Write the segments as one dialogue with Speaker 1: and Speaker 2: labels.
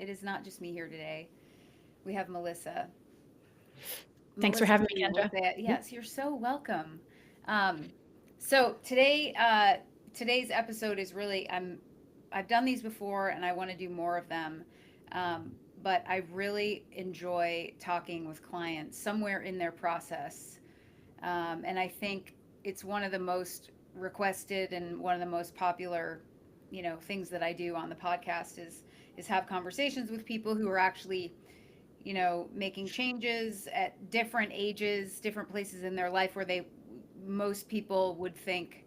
Speaker 1: just me here today. We have Melissa.
Speaker 2: Thanks for
Speaker 1: Melissa
Speaker 2: having me,
Speaker 1: too will
Speaker 2: Kendra.
Speaker 1: say it. Yes, you're so welcome. Um, so today's episode is really I've done these before and I want to do more of them. But I really enjoy talking with clients somewhere in their process. And I think it's one of the most requested and one of the most popular, things that I do on the podcast is have conversations with people who are actually, making changes at different ages, different places in their life where most people would think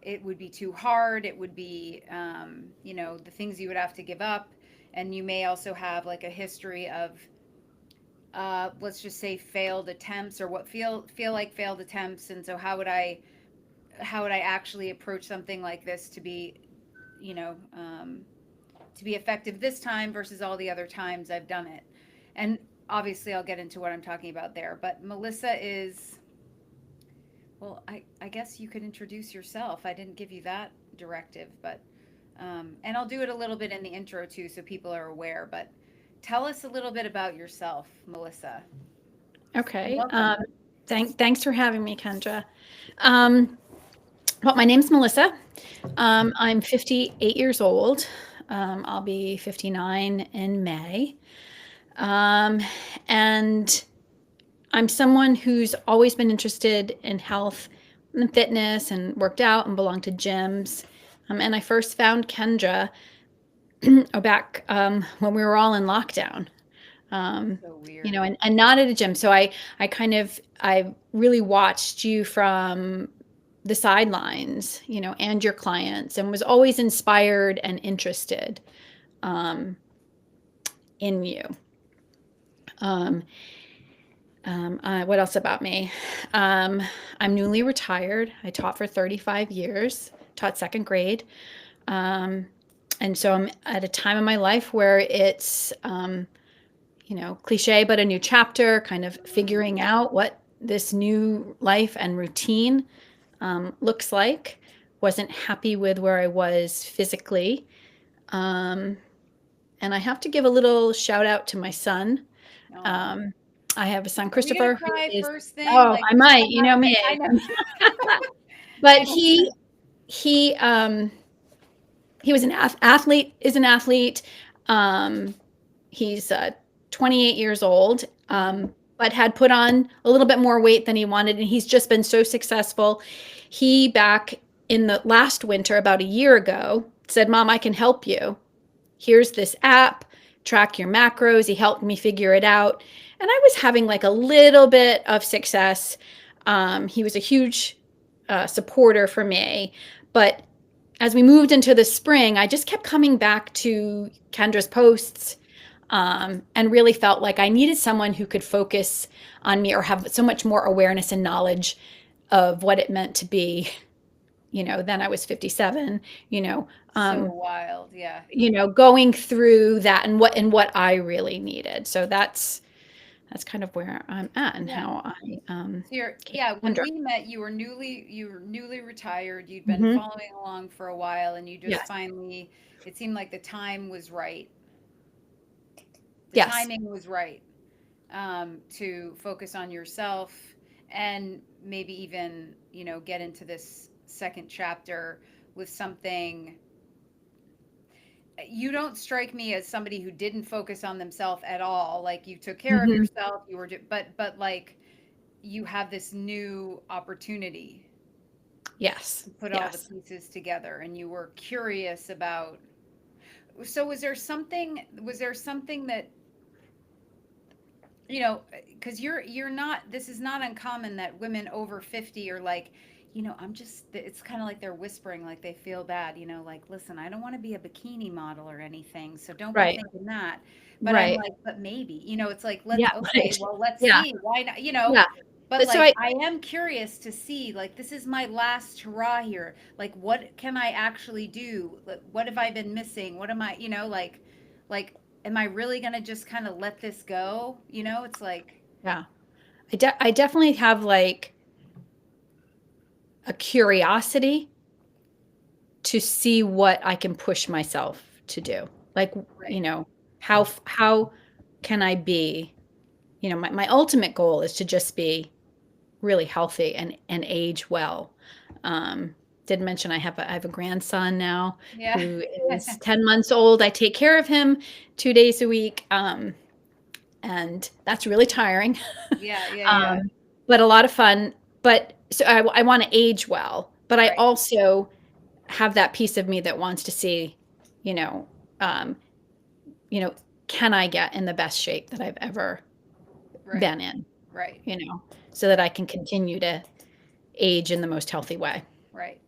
Speaker 1: it would be too hard. It would be, the things you would have to give up. And you may also have like a history of, let's just say failed attempts or what feel like failed attempts. And so how would I actually approach something like this you know, um, to be effective this time versus all the other times I've done it. And obviously, I'll get into what I'm talking about there. But Melissa is, well, I guess you could introduce yourself. I didn't give you that directive, but, and I'll do it a little bit in the intro too so people are aware. But tell us a little bit about yourself, Melissa. And
Speaker 2: Okay.
Speaker 1: welcome.
Speaker 2: Thanks for having me, Kendra. Um, well, my name's Melissa. I'm 58 years old. I'll be 59 in May. Um, and I'm someone who's always been interested in health and fitness and worked out and belonged to gyms. And I first found Kendra back when we were all in lockdown. um,
Speaker 1: So weird.
Speaker 2: and not at a gym. So I really watched you from the sidelines, and your clients, and was always inspired and interested um, in you. Um, what else about me? Um, I'm newly retired. I taught for 35 years, taught second grade. Um, and so I'm at a time in my life where it's cliche, but a new chapter, kind of
Speaker 1: Mm,
Speaker 2: figuring out what this new life and routine looks like. Wasn't happy with where I was physically. Um, and I have to give a little shout out to my son.
Speaker 1: no.
Speaker 2: Um, I have a son,
Speaker 1: Are we gonna
Speaker 2: Christopher, who
Speaker 1: cry
Speaker 2: is,
Speaker 1: first thing?
Speaker 2: oh,
Speaker 1: Like
Speaker 2: I
Speaker 1: what's
Speaker 2: might,
Speaker 1: gonna
Speaker 2: you know
Speaker 1: happen? I
Speaker 2: me.
Speaker 1: know.
Speaker 2: But
Speaker 1: I know.
Speaker 2: he was an athlete, is an athlete. Um, he's 28 years old,
Speaker 1: Mhm.
Speaker 2: but had put on a little bit more weight than he wanted, and he's just been so successful. He, back in the last winter, about a year ago, said, "Mom, I can help you. Here's this app, track your macros." He helped me figure it out. And I was having like a little bit of success. He was a huge supporter for me. But as we moved into the spring, I just kept coming back to Kendra's posts, and really felt like I needed someone who could focus on me or have so much more awareness and knowledge of what it meant to be, then I was 57, you know,
Speaker 1: So
Speaker 2: um,
Speaker 1: wild, yeah.
Speaker 2: going through that and what I really needed. So that's kind of where I'm at and
Speaker 1: Yeah.
Speaker 2: how I
Speaker 1: So you're,
Speaker 2: came
Speaker 1: yeah,
Speaker 2: to
Speaker 1: when
Speaker 2: Kendra.
Speaker 1: we met, you were newly retired. You'd been
Speaker 2: Hmm.
Speaker 1: following along for a while and you just
Speaker 2: Yes.
Speaker 1: finally, it seemed like the time was right. The
Speaker 2: Yes.
Speaker 1: timing was right, to focus on yourself and maybe even, get into this second chapter with something. You don't strike me as somebody who didn't focus on themselves at all. Like you took care of
Speaker 2: Hmm.
Speaker 1: yourself, you were, but like you have this new opportunity
Speaker 2: Yes.
Speaker 1: to put all the
Speaker 2: Yes.
Speaker 1: pieces together and you were curious about. So was there something that, because you're not, this is not uncommon that women over 50 are like, I'm just, it's kind of like they're whispering, like they feel bad, like, listen, I don't want to be a bikini model or anything, so don't be
Speaker 2: Right.
Speaker 1: thinking that. But I'm
Speaker 2: Right.
Speaker 1: like, but maybe, it's like,
Speaker 2: Yeah.
Speaker 1: okay,
Speaker 2: Right.
Speaker 1: well, let's
Speaker 2: Yeah.
Speaker 1: see, why not,
Speaker 2: Yeah.
Speaker 1: but
Speaker 2: But so
Speaker 1: like
Speaker 2: I,
Speaker 1: I am curious to see, like, this is my last hurrah here, like what can I actually do? Like, what have I been missing? What am I, like am I really going to just kind of let this go? It's like,
Speaker 2: yeah, I definitely have like a curiosity to see what I can push myself to do. Like, you
Speaker 1: right.
Speaker 2: know, how can I be, my ultimate goal is to just be really healthy and age well. Um, did mention I have a grandson now
Speaker 1: Yeah.
Speaker 2: who is 10 months old. I take care of him 2 days a week. And that's really tiring,
Speaker 1: Yeah, yeah, yeah.
Speaker 2: um, but a lot of fun. But so I want to age well, but I
Speaker 1: Right,
Speaker 2: also have that piece of me that wants to see, you know, um, you know, can I get in the best shape that I've ever
Speaker 1: right,
Speaker 2: been in,
Speaker 1: right,
Speaker 2: so that I
Speaker 1: right,
Speaker 2: can continue to age in the most healthy way.
Speaker 1: right.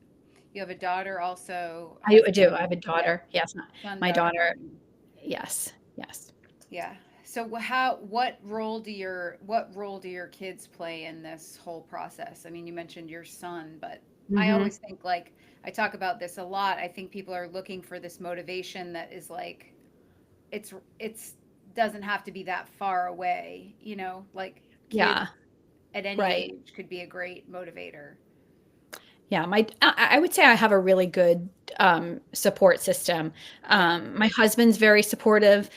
Speaker 1: You have a daughter also,
Speaker 2: I do. I
Speaker 1: husband,
Speaker 2: have a
Speaker 1: yeah,
Speaker 2: daughter. Yes,
Speaker 1: son,
Speaker 2: my
Speaker 1: daughter,
Speaker 2: daughter.
Speaker 1: husband.
Speaker 2: Yes, yes.
Speaker 1: Yeah. So what role do your kids play in this whole process? I mean, you mentioned your son, but I
Speaker 2: Hmm.
Speaker 1: always think like I talk about this a lot. I think people are looking for this motivation that is like it's doesn't have to be that far away, like kids
Speaker 2: Yeah,
Speaker 1: at any
Speaker 2: right.
Speaker 1: age could be a great motivator.
Speaker 2: Yeah, I would say I have a really good support system.
Speaker 1: Yeah.
Speaker 2: My husband's very supportive.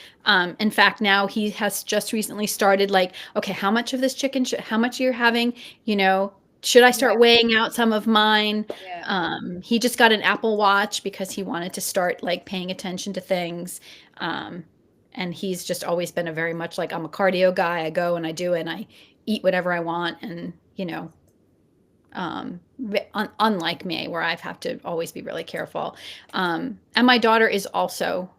Speaker 2: In fact, now he has just recently started like, okay, how much of this chicken, how much you're having, you know, should I
Speaker 1: Yeah.
Speaker 2: start weighing out some of mine?
Speaker 1: Yeah.
Speaker 2: He just got an Apple Watch because he wanted to start like paying attention to things. Um, and he's just always been a very much like, I'm a cardio guy. I go and I do it and I eat whatever I want. And, unlike me, where I've have to always be really careful. And my daughter is also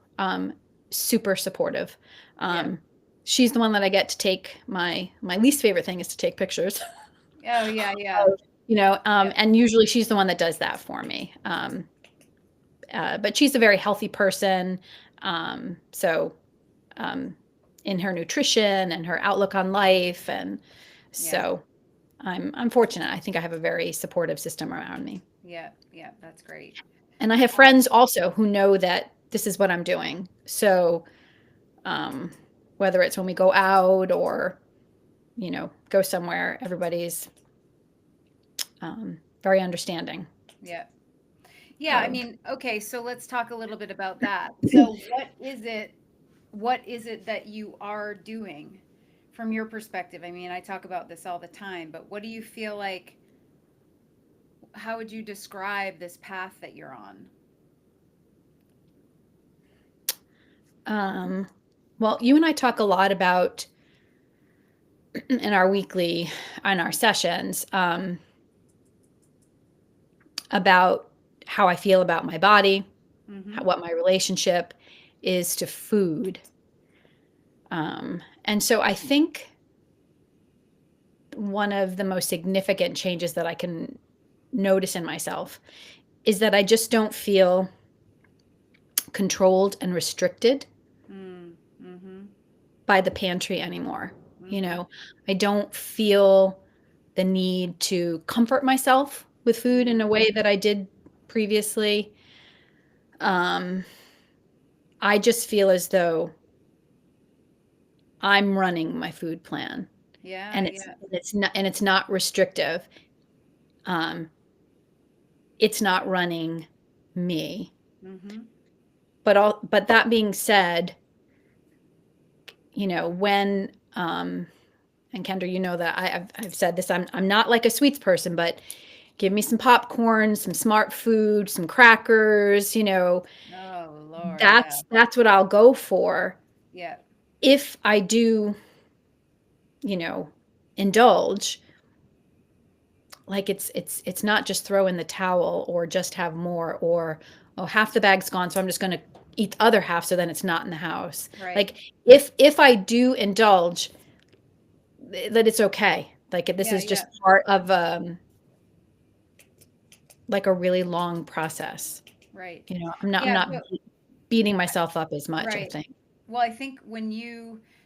Speaker 2: super supportive.
Speaker 1: Yeah.
Speaker 2: Um, she's the one that I get to take my least favorite thing is to take pictures.
Speaker 1: Oh, yeah, yeah. Yeah.
Speaker 2: And usually she's the one that does that for me. But she's a very healthy person. So um, in her nutrition and her outlook on life, and
Speaker 1: Yeah.
Speaker 2: so I'm fortunate. I think I have a very supportive system around me.
Speaker 1: Yeah. Yeah. That's great.
Speaker 2: And I have
Speaker 1: Um,
Speaker 2: friends also who know that this is what I'm doing. So, um, whether it's when we go out or, go somewhere, everybody's very understanding
Speaker 1: yeah. Yeah, I
Speaker 2: of.
Speaker 1: mean, okay, so let's talk a little bit about that. So what is it that you are doing from your perspective? I mean, I talk about this all the time, but what do you feel like, how would you describe this path that you're on?
Speaker 2: Um, well, you and I talk a lot about in our weekly, in our sessions, about how I feel about my body,
Speaker 1: Mhm.
Speaker 2: what my relationship is to food. And so I think one of the most significant changes that I can notice in myself is that I just don't feel controlled and restricted
Speaker 1: Mm. Mhm.
Speaker 2: by the pantry anymore. You
Speaker 1: Mhm.
Speaker 2: know, I don't feel the need to comfort myself with food in a
Speaker 1: Mhm.
Speaker 2: way that I did previously. Um, I just feel as though I'm running my food plan,
Speaker 1: Yeah,
Speaker 2: and
Speaker 1: yeah.
Speaker 2: it's not restrictive. Um, it's not running me.
Speaker 1: Mhm.
Speaker 2: But that being said, when and Kendra, you know that I've said this. I'm not like a sweets person, but give me some popcorn, some smart food, some crackers.
Speaker 1: Oh, Lord, yeah.
Speaker 2: That's what I'll go for
Speaker 1: Yeah.
Speaker 2: if I do, you know, indulge. Like it's not just throw in the towel or just have more or oh half the bag's gone, so I'm just going to eat the other half so then it's not in the house.
Speaker 1: Right.
Speaker 2: Like if I do indulge, that it's okay. Like this
Speaker 1: Yeah,
Speaker 2: is
Speaker 1: yeah.
Speaker 2: just part of like a really long process.
Speaker 1: Right.
Speaker 2: I'm
Speaker 1: Yeah,
Speaker 2: not
Speaker 1: so
Speaker 2: beating myself up as much, I
Speaker 1: right.
Speaker 2: think.
Speaker 1: Well, I think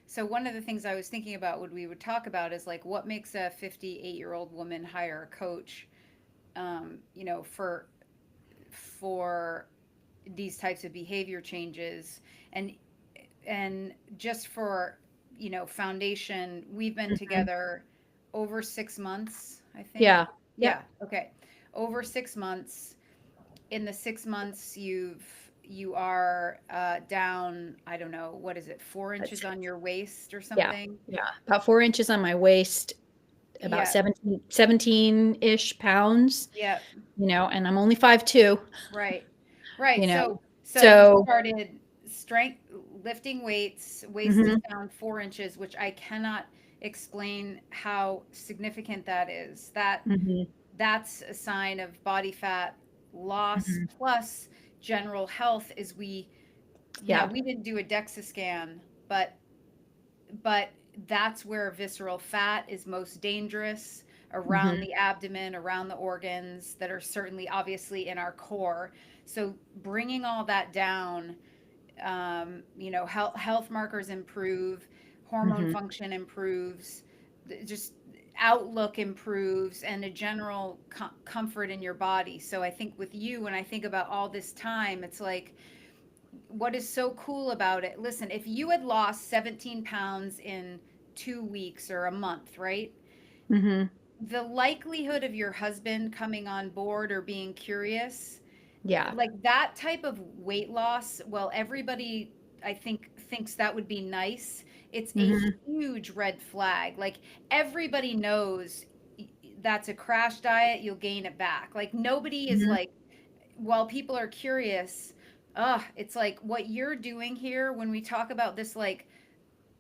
Speaker 1: so one of the things I was thinking about what we would talk about is like what makes a 58-year-old woman hire a coach, for these types of behavior changes, and just for foundation, we've been
Speaker 2: Mhm.
Speaker 1: together over 6 months, I think.
Speaker 2: Yeah.
Speaker 1: Yeah,
Speaker 2: Yep.
Speaker 1: okay, over 6 months. In the 6 months, you've you are down, I don't know, what is it, 4 inches
Speaker 2: That's
Speaker 1: on your waist or
Speaker 2: yeah,
Speaker 1: something?
Speaker 2: yeah, about 4 inches on my waist, about
Speaker 1: Yeah,
Speaker 2: 17-ish pounds,
Speaker 1: yeah,
Speaker 2: and I'm only 5'2",
Speaker 1: right. Right.
Speaker 2: you know?
Speaker 1: So you
Speaker 2: So
Speaker 1: started strength lifting weights, waist is
Speaker 2: mhm,
Speaker 1: down 4 inches, which I cannot explain how significant that is.
Speaker 2: mhm,
Speaker 1: That's a sign of body fat loss
Speaker 2: mhm,
Speaker 1: plus general health is now
Speaker 2: yeah,
Speaker 1: we didn't do a DEXA scan, but that's where visceral fat is most dangerous around
Speaker 2: mhm,
Speaker 1: the abdomen, around the organs that are certainly obviously in our core. So bringing all that down, health markers improve, hormone
Speaker 2: mhm,
Speaker 1: function improves, just outlook improves, and a general comfort in your body. So I think with you, when I think about all this time, it's like, what is so cool about it? Listen, if you had lost 17 pounds in 2 weeks or a month, right?
Speaker 2: mhm,
Speaker 1: The likelihood of your husband coming on board or being curious,
Speaker 2: yeah,
Speaker 1: like that type of weight loss, well, everybody I think thinks that would be nice. It's a
Speaker 2: mhm,
Speaker 1: huge red flag. Like everybody knows that's a crash diet, you'll gain it back. Like nobody is
Speaker 2: mhm,
Speaker 1: like, while people are curious, it's like what you're doing here when we talk about this, like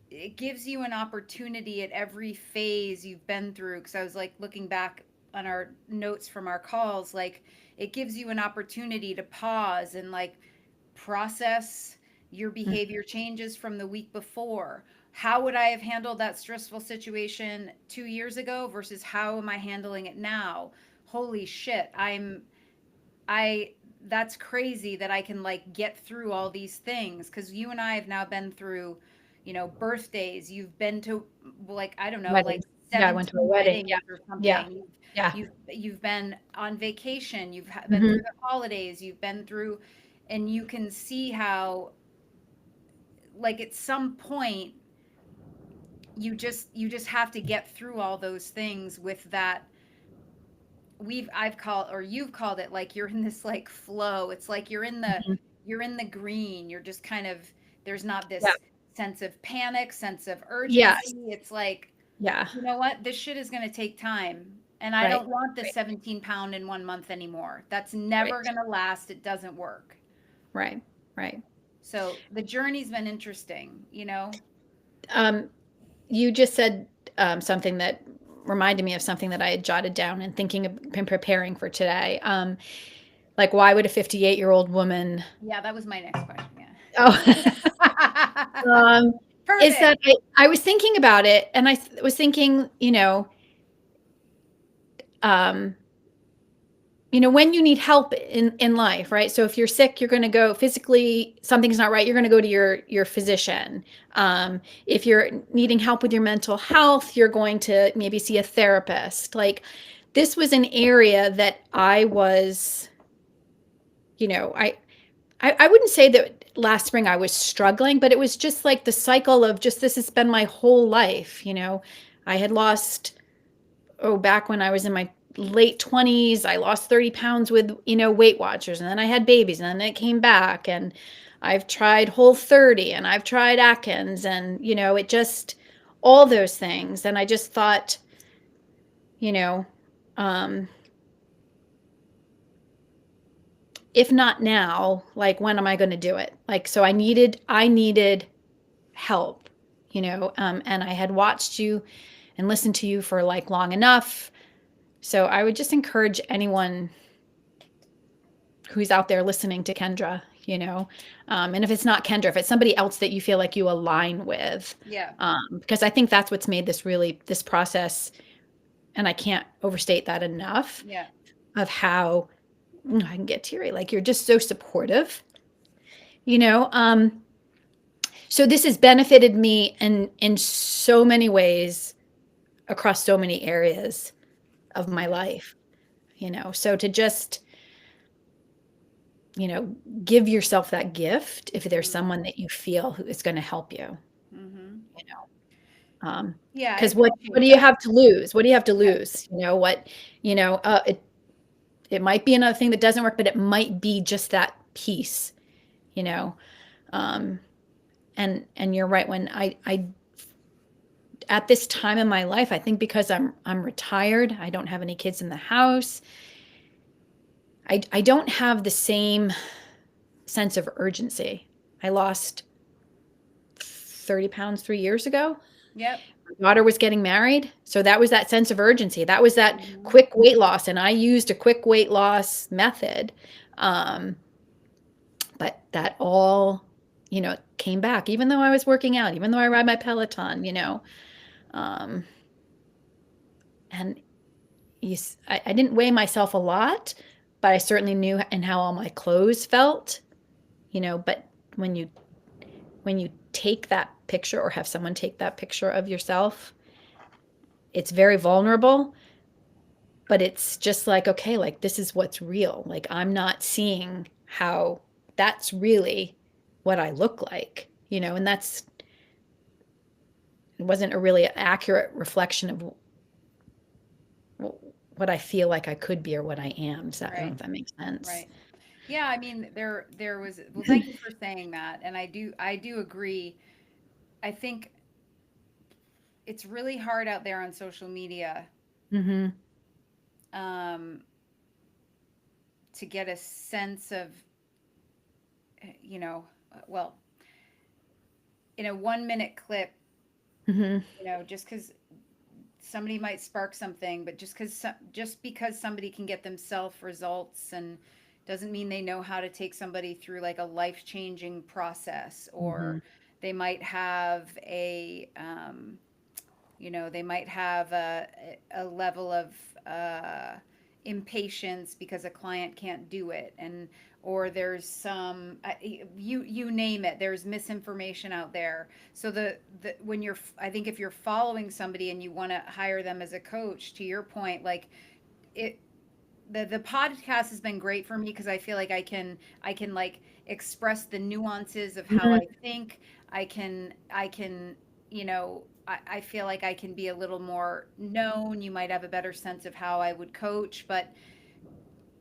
Speaker 1: it gives you an opportunity at every phase you've been through. Because I was like looking back on our notes from our calls, like it gives you an opportunity to pause and like process your
Speaker 2: mhm,
Speaker 1: behavior changes from the week before. How would I have handled that stressful situation 2 years ago versus how am I handling it now? Holy shit, I that's crazy that I can like get through all these things because you and I have now been through, birthdays. You've been to like I don't know, like
Speaker 2: wedding. Yeah, I went to a
Speaker 1: 17
Speaker 2: wedding, yeah,
Speaker 1: weddings or
Speaker 2: yeah,
Speaker 1: something.
Speaker 2: yeah,
Speaker 1: You've been on vacation. You've been through
Speaker 2: mhm,
Speaker 1: the holidays. You've been through, and you can see how like at some point you just have to get through all those things with that I've called or you've called it like you're in this like flow. It's like
Speaker 2: mhm,
Speaker 1: you're in the green. You're just kind of there's not
Speaker 2: yeah,
Speaker 1: this sense of panic, sense of
Speaker 2: yes,
Speaker 1: urgency. It's like,
Speaker 2: yeah,
Speaker 1: you know what? This shit is going to take time. And I
Speaker 2: right,
Speaker 1: don't want the
Speaker 2: right,
Speaker 1: 17-pound in 1 month anymore. That's
Speaker 2: right,
Speaker 1: never going to last. It doesn't work.
Speaker 2: right, right.
Speaker 1: So the journey's been interesting.
Speaker 2: Um, you just said, something that reminded me of something that I had jotted down and thinking of and preparing for today. Like, why would a 58-year-old woman
Speaker 1: Yeah, that was my next question.
Speaker 2: oh,
Speaker 1: Yeah.
Speaker 2: um, is that
Speaker 1: Perfect.
Speaker 2: I was thinking about it, and was thinking, um, when you need help in life, right? So if you're sick, you're going to go physically, something's not right, you're going to go to your physician. If you're needing help with your mental health, you're going to maybe see a therapist. Like this was an area that I was, you know, I wouldn't say that last spring I was struggling, but it was just like the cycle of just this has been my whole life. I had lost back when I was in my late 20s, I lost 30 pounds with, Weight Watchers, and then I had babies, and then it came back, and I've tried Whole 30, and I've tried Atkins, and, it just, all those things. And I just thought, you know, um, if not now, like, when am I going to do it? Like, so I needed help, and I had watched you and listened to you for like long enough. So I would just encourage anyone who's out there listening to Kendra, and if it's not Kendra, if it's somebody else that you feel like you align with,
Speaker 1: Yeah.
Speaker 2: because I think that's what's made this process, and I can't overstate that enough,
Speaker 1: Yeah.
Speaker 2: of how I can get teary. Like you're just so supportive, you know. So this has benefited me in so many ways across so many areas of my
Speaker 1: Yeah.
Speaker 2: life, So to just you know, give yourself that gift if there's
Speaker 1: Mhm.
Speaker 2: someone that you feel who is going to help you,
Speaker 1: Mhm.
Speaker 2: you know.
Speaker 1: Yeah, I
Speaker 2: Because what
Speaker 1: appreciate
Speaker 2: do you
Speaker 1: that.
Speaker 2: have to lose? What do you have to
Speaker 1: Yeah.
Speaker 2: lose? It might be another thing that doesn't work, but it might be just that piece, you know. Um, and you're right. When I at this time in my life, I think because I'm retired, I don't have any kids in the house. I don't have the same sense of urgency. I lost 30 pounds 3 years ago.
Speaker 1: Yep.
Speaker 2: My daughter was getting married. So that was that sense of urgency. That was that
Speaker 1: Hmm.
Speaker 2: quick weight loss. And I used a quick weight loss method. Um, but that all, came back, even though I was working out, even though I ride my Peloton. Um, and I didn't weigh myself a lot, but I certainly knew and how all my clothes felt. But when you when you take that picture or have someone take that picture of yourself, it's very vulnerable, but it's just like, okay, like this is what's real. Like I'm not seeing how that's really what I look like, and that's it wasn't a really accurate reflection of what I feel like I could be or what I am. I don't know
Speaker 1: Right.
Speaker 2: if that makes sense.
Speaker 1: Right. Yeah, I mean there was, well, thank you for saying that. And I do agree. I think it's really hard out there on social media,
Speaker 2: Mm-hmm.
Speaker 1: um, to get a sense of, you know, well, in a 1 minute clip,
Speaker 2: Mm-hmm.
Speaker 1: just because somebody might spark something, but just because somebody can get themselves results and doesn't mean they know how to take somebody through like a life changing process,
Speaker 2: Mm-hmm.
Speaker 1: or they might have they might have a level of uh, impatience because a client can't do it, and or there's some you name it, there's misinformation out there. So the when you're, I think if you're following somebody and you want to hire them as a coach, to your point, like it the podcast has been great for me because I feel like I can like express the nuances of how
Speaker 2: Mm-hmm.
Speaker 1: I think. I can I feel like I can be a little more known. You might have a better sense of how I would coach, but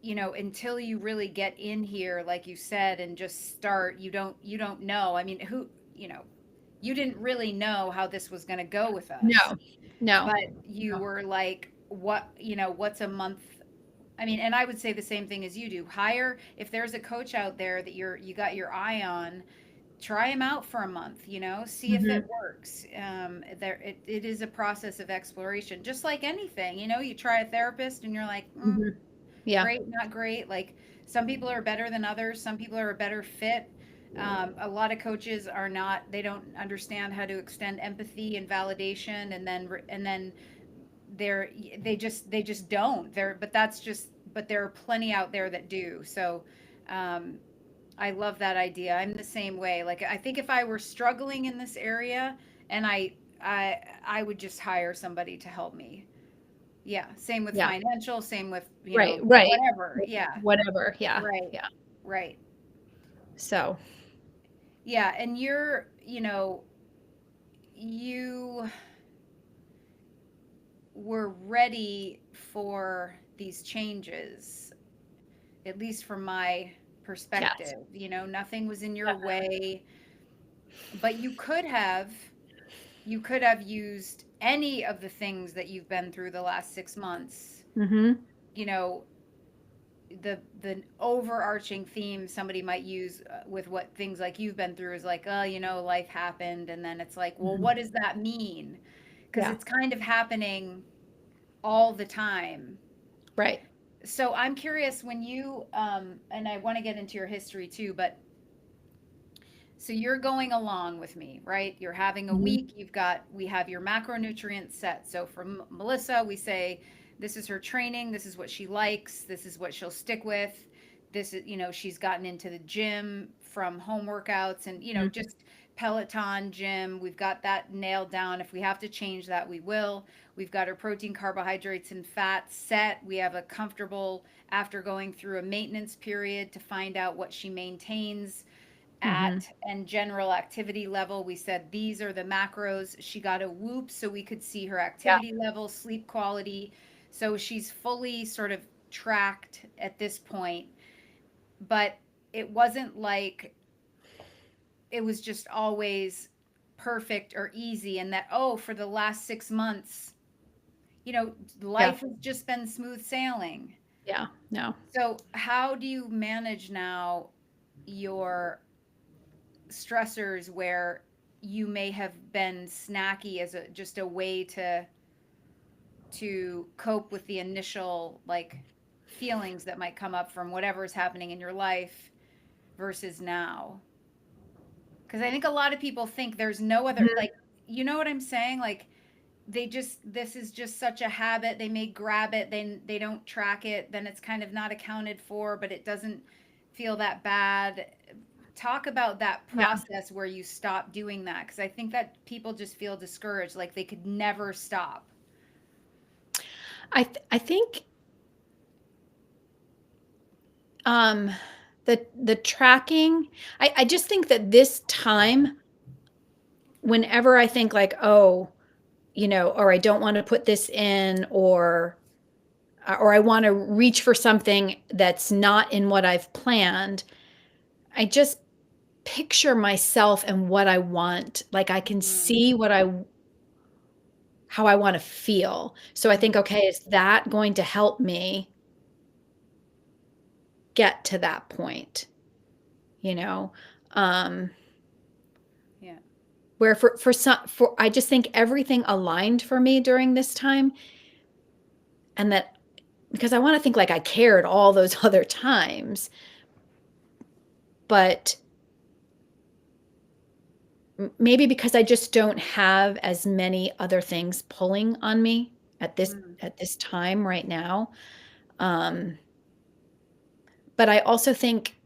Speaker 1: until you really get in here, like you said, and just start, you don't know. I mean, you didn't really know how this was going to go with us,
Speaker 2: No, no,
Speaker 1: but you
Speaker 2: no.
Speaker 1: were like, what's a month? I mean, and I would say the same thing as you do. Hire, if there's a coach out there that you got your eye on, try him out for a month, see if it
Speaker 2: Mm-hmm.
Speaker 1: works. It is a process of exploration, just like anything. You try a therapist and you're like,
Speaker 2: Mm-hmm. Yeah.
Speaker 1: great, not great. Like some people are better than others. Some people are a better fit. A lot of coaches are not. They don't understand how to extend empathy and validation, and then they're they just don't. But there are plenty out there that do. So um, I love that idea. I'm the same way. Like I think if I were struggling in this area, and I would just hire somebody to help me. Yeah, same with
Speaker 2: Yeah.
Speaker 1: financial, same with,
Speaker 2: Right. Right.
Speaker 1: whatever. Yeah,
Speaker 2: Whatever. Yeah.
Speaker 1: right,
Speaker 2: Yeah.
Speaker 1: right.
Speaker 2: So,
Speaker 1: Yeah, and you were ready for these changes, at least from my
Speaker 2: yes.
Speaker 1: perspective. Nothing was in your way, but you could have used any of the things that you've been through the last 6 months.
Speaker 2: Mm-hmm.
Speaker 1: You know, the overarching theme somebody might use with what things like you've been through is like, oh, life happened, and then it's like, well,
Speaker 2: Mm-hmm.
Speaker 1: what does that mean? Because
Speaker 2: Yeah.
Speaker 1: it's kind of happening all the time.
Speaker 2: Right.
Speaker 1: So I'm curious when you and I want to get into your history too, but so you're going along with me, right? You're having a
Speaker 2: Mm-hmm.
Speaker 1: week. We have your macronutrients set. So for Melissa, we say this is her training. This is what she likes. This is what she'll stick with. This is, she's gotten into the gym from home workouts and, just Peloton gym. We've got that nailed down. If we have to change that, we will. We've got her protein, carbohydrates, and fat set. We have a comfortable, after going through a maintenance period to find out what she maintains
Speaker 2: Mm-hmm.
Speaker 1: at and general activity level. We said these are the macros. She got a Whoop so we could see her
Speaker 2: Yeah.
Speaker 1: activity level, sleep quality. So she's fully sort of tracked at this point. But it wasn't like it was just always perfect or easy, and that, oh, for the last 6 months,
Speaker 2: Yeah.
Speaker 1: life has just been smooth sailing.
Speaker 2: Yeah. No.
Speaker 1: So how do you manage now your stressors where you may have been snacky as just a way to cope with the initial like feelings that might come up from whatever is happening in your life versus now? Because I think a lot of people think there's no other,
Speaker 2: Mhm.
Speaker 1: like, you know what I'm saying? Like, they just, this is just such a habit. They may grab it, then they don't track it, then it's kind of not accounted for, but it doesn't feel that bad. Talk about that
Speaker 2: Yeah.
Speaker 1: process where you stop doing that, because I think that people just feel discouraged, like they could never stop.
Speaker 2: I think um the tracking, I just think that this time, whenever I think like, oh, or I don't want to put this in, or I want to reach for something that's not in what I've planned, I just picture myself and what I want. Like I can
Speaker 1: Mm,
Speaker 2: see how I want to feel. So I
Speaker 1: mm,
Speaker 2: think, okay, is that going to help me get to that point? You know, um,
Speaker 1: yeah.
Speaker 2: where for some, for I just think everything aligned for me during this time, and that because I want to think like I cared all those other times, but maybe because I just don't have as many other things pulling on me
Speaker 1: Mm,
Speaker 2: at this time right now. Um, but I also think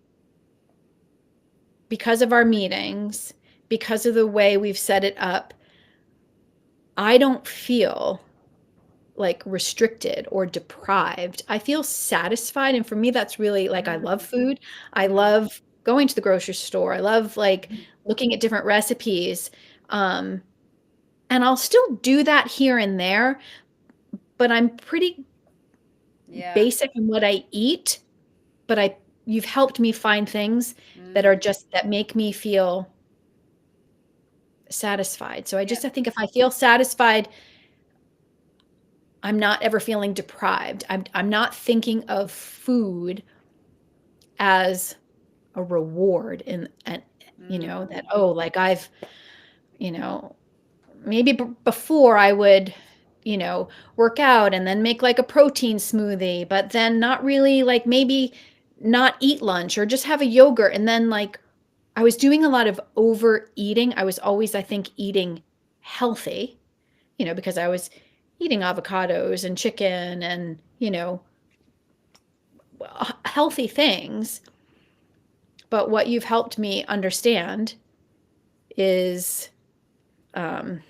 Speaker 2: because of our meetings, because of the way we've set it up, I don't feel like restricted or deprived. I feel satisfied. And for me, that's really like I love
Speaker 1: mm,
Speaker 2: food. I
Speaker 1: mm,
Speaker 2: love going to the grocery store. I love like looking at different recipes. Um, and I'll still do that here and there, but I'm pretty
Speaker 1: yeah.
Speaker 2: basic in what I eat. But you've helped me find things that are
Speaker 1: Mm,
Speaker 2: just that make me feel satisfied. So
Speaker 1: yeah.
Speaker 2: I think if I feel satisfied, I'm not ever feeling deprived. I'm not thinking of food as a reward and that,
Speaker 1: Mm,
Speaker 2: oh, like you know maybe before I would work out and then make like a protein smoothie, but then not really, like maybe not eat lunch or just have a yogurt, and then like I was doing a lot of overeating. I was always, I think, eating healthy, because I was eating avocados and chicken and healthy things. But what you've helped me understand is um,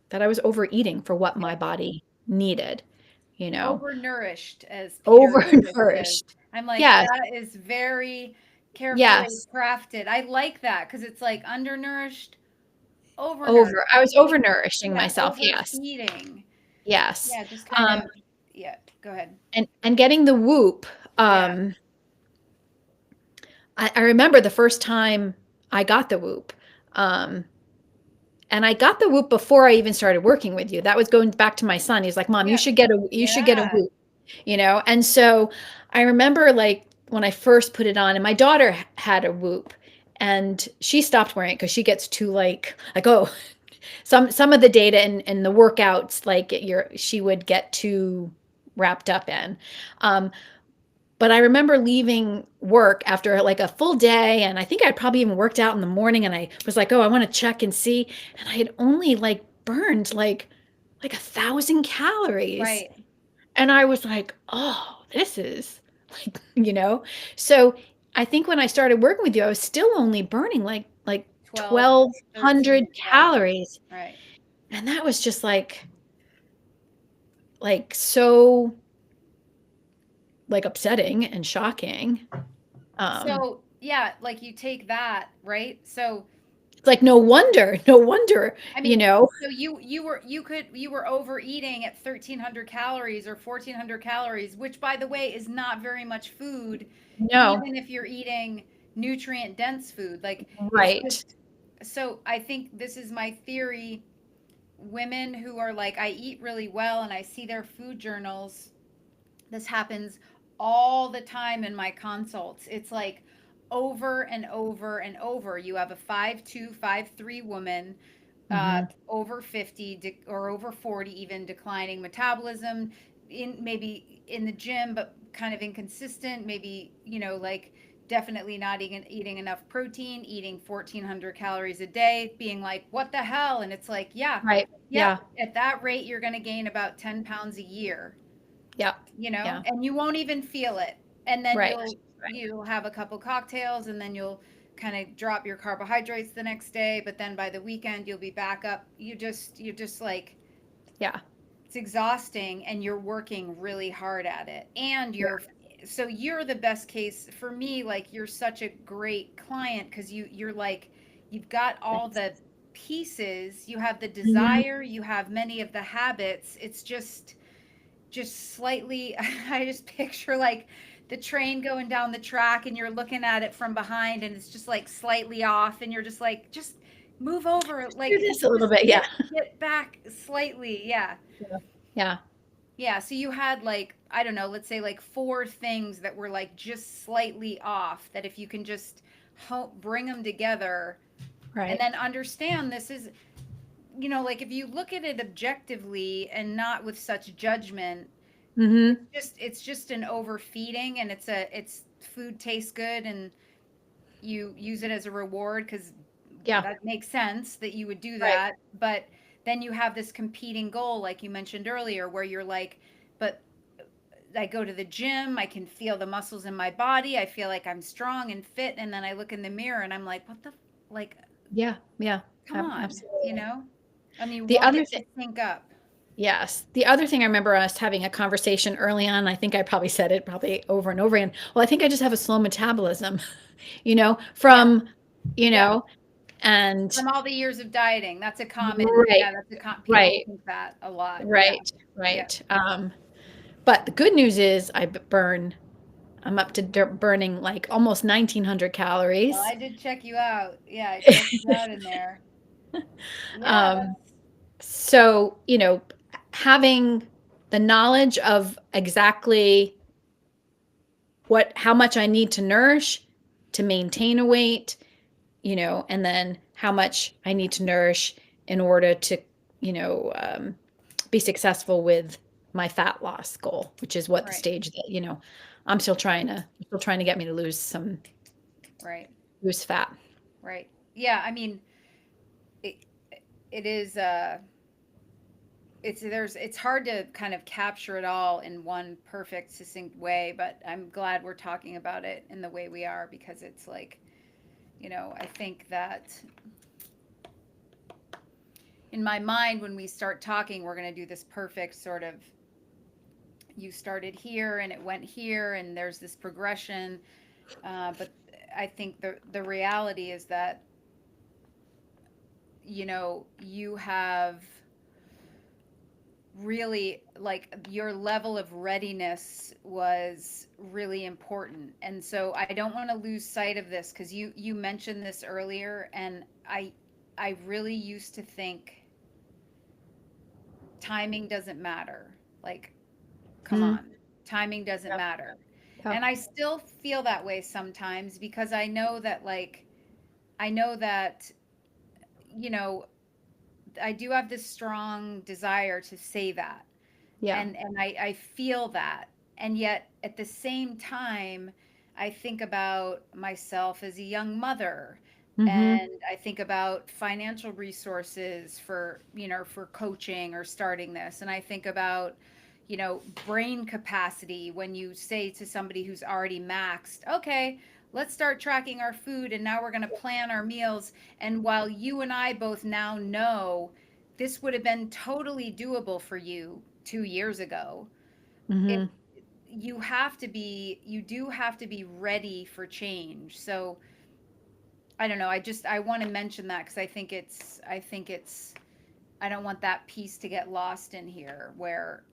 Speaker 2: that I was overeating for what
Speaker 1: yeah.
Speaker 2: my body needed, you know,
Speaker 1: Overnourished, as Peter Vogt says.
Speaker 2: overnourished.
Speaker 1: I'm like,
Speaker 2: Yes,
Speaker 1: that is very carefully
Speaker 2: yes,
Speaker 1: crafted. I like that because it's like undernourished, overnourished.
Speaker 2: I
Speaker 1: Like,
Speaker 2: was overnourishing
Speaker 1: yeah,
Speaker 2: myself. Yes,
Speaker 1: overfeeding.
Speaker 2: yes.
Speaker 1: Yeah, just kind
Speaker 2: Um,
Speaker 1: of, yeah, go ahead.
Speaker 2: and getting the whoop.
Speaker 1: Yeah.
Speaker 2: I remember the first time I got the whoop. Um, and I got the whoop before I even started working with you. That was going back to my son. He's like, "Mom,
Speaker 1: Yeah.
Speaker 2: you should get a
Speaker 1: Yeah.
Speaker 2: whoop." And so I remember like when I first put it on, and my daughter had a whoop, and she stopped wearing it because she gets too like, oh, some of the data and the workouts, like she would get too wrapped up in. Um, but I remember leaving work after like a full day, and I think I'd probably even worked out in the morning, and I was like, oh, I want to check and see. And I had only like burned like 1,000 calories.
Speaker 1: Right.
Speaker 2: And I was like, oh, this is like, So I think when I started working with you, I was still only burning like
Speaker 1: 12,
Speaker 2: 1,200
Speaker 1: 13. Yeah.
Speaker 2: calories.
Speaker 1: Right.
Speaker 2: And that was just like so like upsetting and shocking. Um,
Speaker 1: So, yeah, like you take that, right? So,
Speaker 2: it's like no wonder,
Speaker 1: I
Speaker 2: you
Speaker 1: mean,
Speaker 2: know.
Speaker 1: so you were overeating at 1,300 calories or 1,400 calories, which by the way is not very much food,
Speaker 2: No,
Speaker 1: even if you're eating nutrient dense food. Like it's
Speaker 2: right.
Speaker 1: just so I think this is my theory. Women who are like, I eat really well and I see their food journals, this happens all the time in my consults. It's like over and over and over. You have a 5'2", 5'3" woman,
Speaker 2: Mm-hmm.
Speaker 1: over 50 or over 40, even declining metabolism, in maybe in the gym, but kind of inconsistent. Maybe, like definitely not eating enough protein, eating 1,400 calories a day, being like, what the hell? And it's like, yeah,
Speaker 2: Right.
Speaker 1: yep,
Speaker 2: Yeah.
Speaker 1: at that rate, you're going to gain about 10 pounds a year,
Speaker 2: Yeah. Yeah.
Speaker 1: and you won't even feel it. And then
Speaker 2: Right.
Speaker 1: you'll have a couple cocktails, and then you'll kind of drop your carbohydrates the next day, but then by the weekend you'll be back up. You're just like,
Speaker 2: Yeah.
Speaker 1: it's exhausting, and you're working really hard at it. And
Speaker 2: Yeah.
Speaker 1: you're the best case for me. Like, you're such a great client because you're like, you've got all
Speaker 2: Thanks.
Speaker 1: the pieces, you have the
Speaker 2: Mhm.
Speaker 1: desire, you have many of the habits. It's just slightly. I just picture like the train going down the track, and you're looking at it from behind, and it's just like slightly off, and you're just like, just move over,
Speaker 2: Just do
Speaker 1: like
Speaker 2: this a little
Speaker 1: just
Speaker 2: bit. Yeah.
Speaker 1: get back slightly. Yeah.
Speaker 2: Yeah. Yeah.
Speaker 1: Yeah, so you had like, I don't know, let's say like four things that were like just slightly off, that if you can just bring them together, and
Speaker 2: Right.
Speaker 1: then understand this is, like if you look at it objectively and not with such judgment,
Speaker 2: Mhm.
Speaker 1: it's just an overfeeding, and it's food tastes good, and you use it as a reward because
Speaker 2: Yeah.
Speaker 1: that makes sense that you would do
Speaker 2: Right.
Speaker 1: that. But then you have this competing goal, like you mentioned earlier, where you're like, but I go to the gym, I can feel the muscles in my body, I feel like I'm strong and fit, and then I look in the mirror and I'm like, what the, like,
Speaker 2: Yeah. Yeah.
Speaker 1: come on,
Speaker 2: Absolutely.
Speaker 1: and you
Speaker 2: The
Speaker 1: want
Speaker 2: other
Speaker 1: it
Speaker 2: thing
Speaker 1: to sync up.
Speaker 2: Yes. The other thing I remember us having a conversation early on, I think I probably said it probably over and over again. Well, I think I just have a slow metabolism,
Speaker 1: Yeah,
Speaker 2: from, you
Speaker 1: yeah.
Speaker 2: know, and
Speaker 1: From all the years of dieting,
Speaker 2: right,
Speaker 1: people
Speaker 2: right,
Speaker 1: think that a lot. Yeah,
Speaker 2: right,
Speaker 1: yeah.
Speaker 2: right. But the good news is I'm up to burning like almost 1,900
Speaker 1: Well,
Speaker 2: calories.
Speaker 1: I did check you out. Yeah, I checked you out in there. Yeah,
Speaker 2: Um,
Speaker 1: that's
Speaker 2: so, having the knowledge of exactly how much I need to nourish to maintain a weight, and then how much I need to nourish in order to, you know, um, be successful with my fat loss goal, which is what the
Speaker 1: right,
Speaker 2: stage that, still trying to get me to
Speaker 1: right,
Speaker 2: lose fat.
Speaker 1: right. Yeah, I mean, it, it is. It's hard to kind of capture it all in one perfect, succinct way. But I'm glad we're talking about it in the way we are, because it's like, I think that in my mind, when we start talking, we're going to do this perfect sort of, you started here and it went here, and there's this progression. But I think the reality is that, you have really, like, your level of readiness was really important. And so I don't want to lose sight of this, because you mentioned this earlier, and I really used to think timing doesn't matter. Like, come
Speaker 2: Mm,
Speaker 1: on, timing doesn't
Speaker 2: yeah,
Speaker 1: matter.
Speaker 2: yeah.
Speaker 1: And I still feel that way sometimes, because I know that, you know I do have this strong desire to say that,
Speaker 2: Yeah.
Speaker 1: and I feel that. And yet at the same time, I think about myself as a young mother,
Speaker 2: Mhm.
Speaker 1: and I think about financial resources for coaching or starting this, and I think about, brain capacity. When you say to somebody who's already maxed, okay, let's start tracking our food, and now we're going to plan our meals. And while you and I both now know this would have been totally doable for you 2 years ago, it
Speaker 2: Mhm.
Speaker 1: you do have to be ready for change. So I don't know. I want to mention that, because I don't want that piece to get lost in here, where,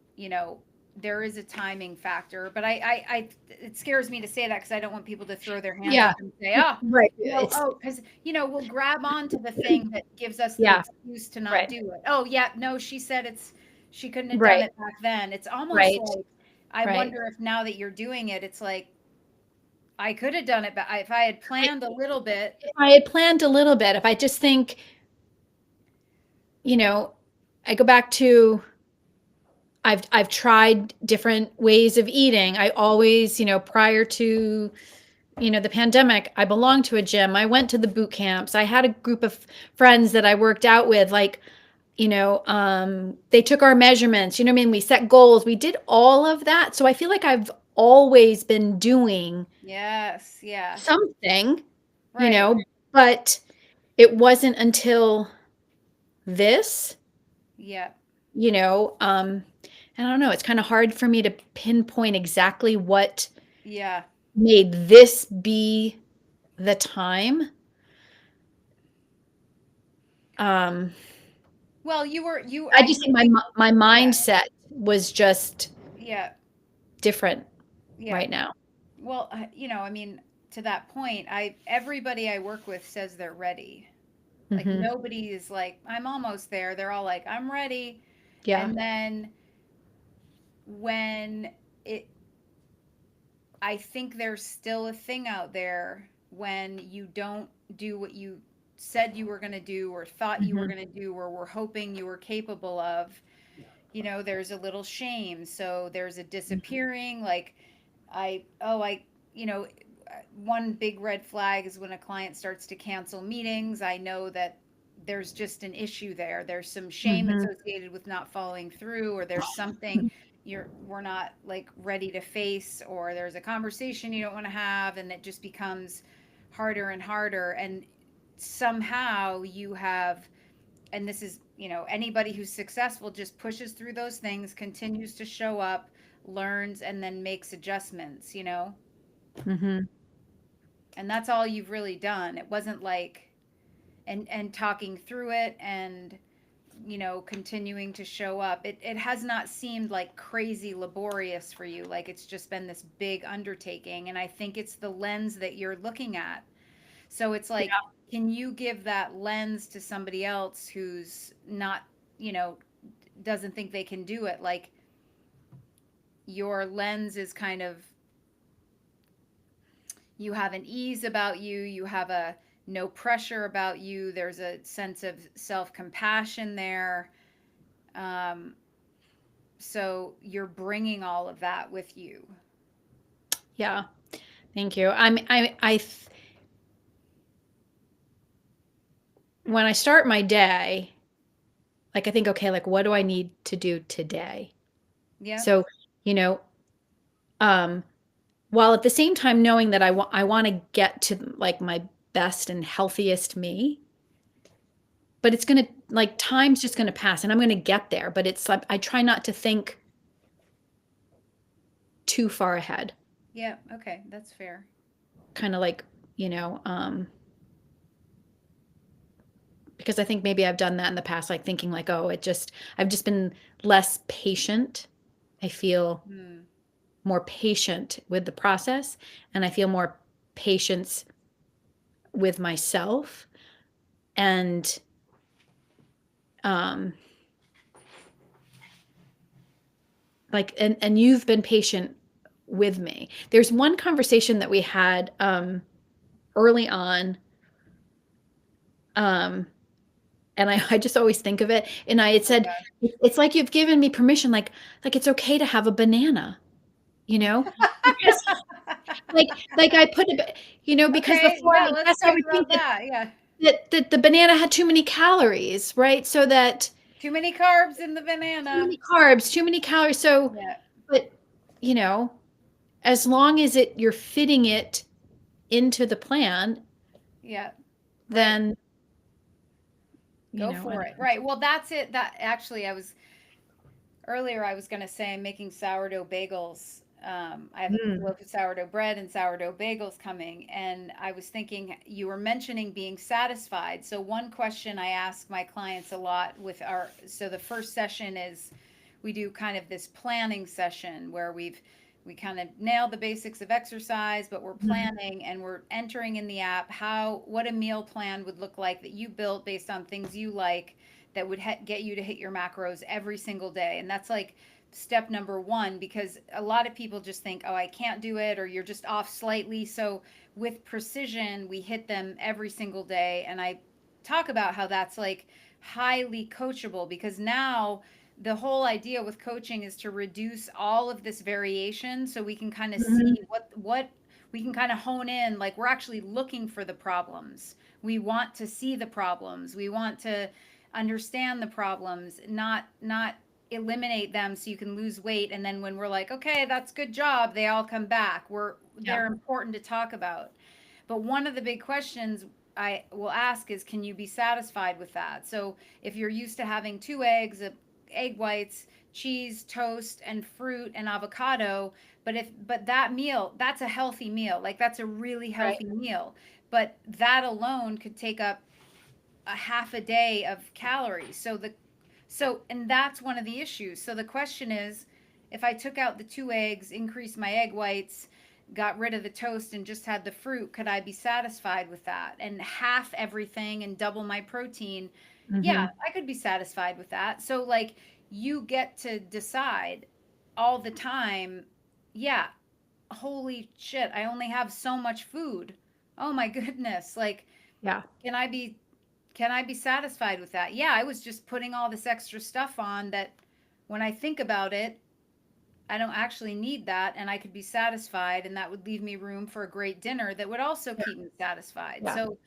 Speaker 1: there is a timing factor, but it scares me to say that because I don't want people to throw their hands
Speaker 2: Yeah.
Speaker 1: up and say, oh,
Speaker 2: Right.
Speaker 1: well,
Speaker 2: It's
Speaker 1: oh, because, we'll grab onto the thing that gives us the
Speaker 2: yeah.
Speaker 1: excuse to not
Speaker 2: Right.
Speaker 1: do it. Oh, yeah, no, she said she couldn't have done
Speaker 2: Right.
Speaker 1: it back then. It's almost
Speaker 2: Right.
Speaker 1: like, I
Speaker 2: Right.
Speaker 1: wonder if now that you're doing it, it's like, I could have done it, but if I had
Speaker 2: I,
Speaker 1: planned a little bit,
Speaker 2: if I had planned a little bit, if I just think, you know, I go back to I've tried different ways of eating. I always, prior to, the pandemic, I belonged to a gym. I went to the boot camps. I had a group of friends that I worked out with, like, they took our measurements, what I mean? We set goals. We did all of that. So I feel like I've always been doing
Speaker 1: yes, yeah,
Speaker 2: something, you
Speaker 1: right,
Speaker 2: know, but it wasn't until this,
Speaker 1: yeah,
Speaker 2: you know, um, I don't know, it's kind of hard for me to pinpoint exactly what
Speaker 1: yeah.
Speaker 2: made this be the time. Um,
Speaker 1: Well,
Speaker 2: I
Speaker 1: I
Speaker 2: just
Speaker 1: do
Speaker 2: think
Speaker 1: think,
Speaker 2: my
Speaker 1: yeah,
Speaker 2: mindset was just
Speaker 1: yeah,
Speaker 2: different
Speaker 1: yeah.
Speaker 2: right now.
Speaker 1: Well, I mean, to that point, everybody I work with says they're ready. Like
Speaker 2: Hmm.
Speaker 1: nobody is like, I'm almost there. They're all like, I'm ready.
Speaker 2: Yeah.
Speaker 1: And then when it I think there's still a thing out there when you don't do what you said you were going to do or thought you were
Speaker 2: Hmm.
Speaker 1: going to do or were hoping you were capable of. There's a little shame. So there's a disappearing, like, I, one big red flag is when a client starts to cancel meetings. I know that there's just an issue there. There's some shame
Speaker 2: Hmm.
Speaker 1: associated with not following through, or there's something we're not like ready to face, or there's a conversation you don't want to have, and it just becomes harder and harder. And somehow you have, and this is, anybody who's successful just pushes through those things, continues to show up, learns, and then makes adjustments.
Speaker 2: Hmm.
Speaker 1: And that's all you've really done. It wasn't like, and talking through it, and continuing to show up. It has not seemed like crazy laborious for you, like it's just been this big undertaking. And I think it's the lens that you're looking at. So it's like,
Speaker 2: Yeah.
Speaker 1: can you give that lens to somebody else who's not, you know doesn't think they can do it? Like, your lens is kind of, you have an ease about you, you have a no pressure about you, there's a sense of self-compassion there. um, so you're bringing all of that with you.
Speaker 2: Yeah. Thank you. When I start my day, like I think, okay, like what do I need to do today?
Speaker 1: Yep,
Speaker 2: So, you know, um, while at the same time knowing that I want to get to like my best and healthiest me, but it's gonna like time's just gonna pass and I'm gonna get there. But it's like I try not to think too far ahead.
Speaker 1: yep, okay, that's fair.
Speaker 2: Kind of like, you know, um, because I think maybe I've done that in the past, like thinking like, oh, I've just been less patient. I feel
Speaker 1: Hmm.
Speaker 2: more patient with the process and I feel more patience with myself and um like and you've been patient with me. There's one conversation that we had early on um and I just always think of it and I had
Speaker 1: Oh
Speaker 2: said
Speaker 1: gosh.
Speaker 2: it's like you've given me permission like it's okay to have a banana, you know? Because like I put it because
Speaker 1: Okay,
Speaker 2: before
Speaker 1: yeah,
Speaker 2: I
Speaker 1: let's
Speaker 2: guess I
Speaker 1: talk
Speaker 2: would
Speaker 1: about
Speaker 2: think that
Speaker 1: that. Yeah,
Speaker 2: that the banana had too many calories, right? So that
Speaker 1: too many carbs in the
Speaker 2: too
Speaker 1: banana.
Speaker 2: many carbs, too many calories. So,
Speaker 1: Yeah,
Speaker 2: but you know, as long as you're fitting it into the plan,
Speaker 1: yeah, right.
Speaker 2: then
Speaker 1: Go
Speaker 2: and
Speaker 1: for it. Right. Well, that's it. That actually, I was going to say I'm making sourdough bagels. I have a
Speaker 2: mm,
Speaker 1: loaf of sourdough bread and sourdough bagels coming. And I was thinking, you were mentioning being satisfied. So, one question I ask my clients a lot so the first session is, we do kind of this planning session where we kind of nail the basics of exercise, but we're
Speaker 2: Mhm.
Speaker 1: planning and we're entering in the app how what a meal plan would look like that you built based on things you like that would get you to hit your macros every single day. And that's like step number one, because a lot of people just think, oh, I can't do it, or you're just off slightly. So with precision, we hit them every single day. And I talk about how that's like highly coachable, because now the whole idea with coaching is to reduce all of this variation so we can kind of see
Speaker 2: Mhm.
Speaker 1: what we can kind of hone in, like we're actually looking for the problems. We want to see the problems. We want to understand the problems, not eliminate them so you can lose weight, and then when we're like, okay, that's good job, they all come back. We're
Speaker 2: Yeah.
Speaker 1: they're important to talk about. But one of the big questions I will ask is, can you be satisfied with that? So if you're used to having two eggs, egg whites, cheese, toast, and fruit and avocado, but that meal, that's a healthy meal. Like that's a really
Speaker 2: Right.
Speaker 1: healthy meal. But that alone could take up a half a day of calories. And that's one of the issues. So the question is, if I took out the two eggs, increased my egg whites, got rid of the toast and just had the fruit, could I be satisfied with that? And half everything and double my protein? Yeah,
Speaker 2: Mhm.
Speaker 1: I could be satisfied with that. So like you get to decide all the time, yeah, holy shit, I only have so much food. Oh my goodness. Like
Speaker 2: Yeah.
Speaker 1: can I be can I be satisfied with that? Yeah, I was just putting all this extra stuff on that when I think about it, I don't actually need that and I could be satisfied, and that would leave me room for a great dinner that would also
Speaker 2: Yeah.
Speaker 1: keep me satisfied.
Speaker 2: Yeah.
Speaker 1: So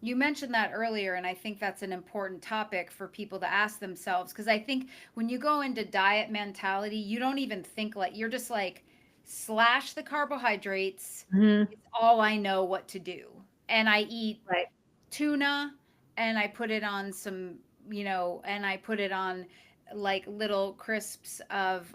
Speaker 1: you mentioned that earlier, and I think that's an important topic for people to ask themselves, because I think when you go into diet mentality, you don't even think, like you're just like slash the carbohydrates.
Speaker 2: Mhm.
Speaker 1: It's all I know what to do. And I eat
Speaker 2: Right.
Speaker 1: tuna and I put it on some, and I put it on like little crisps of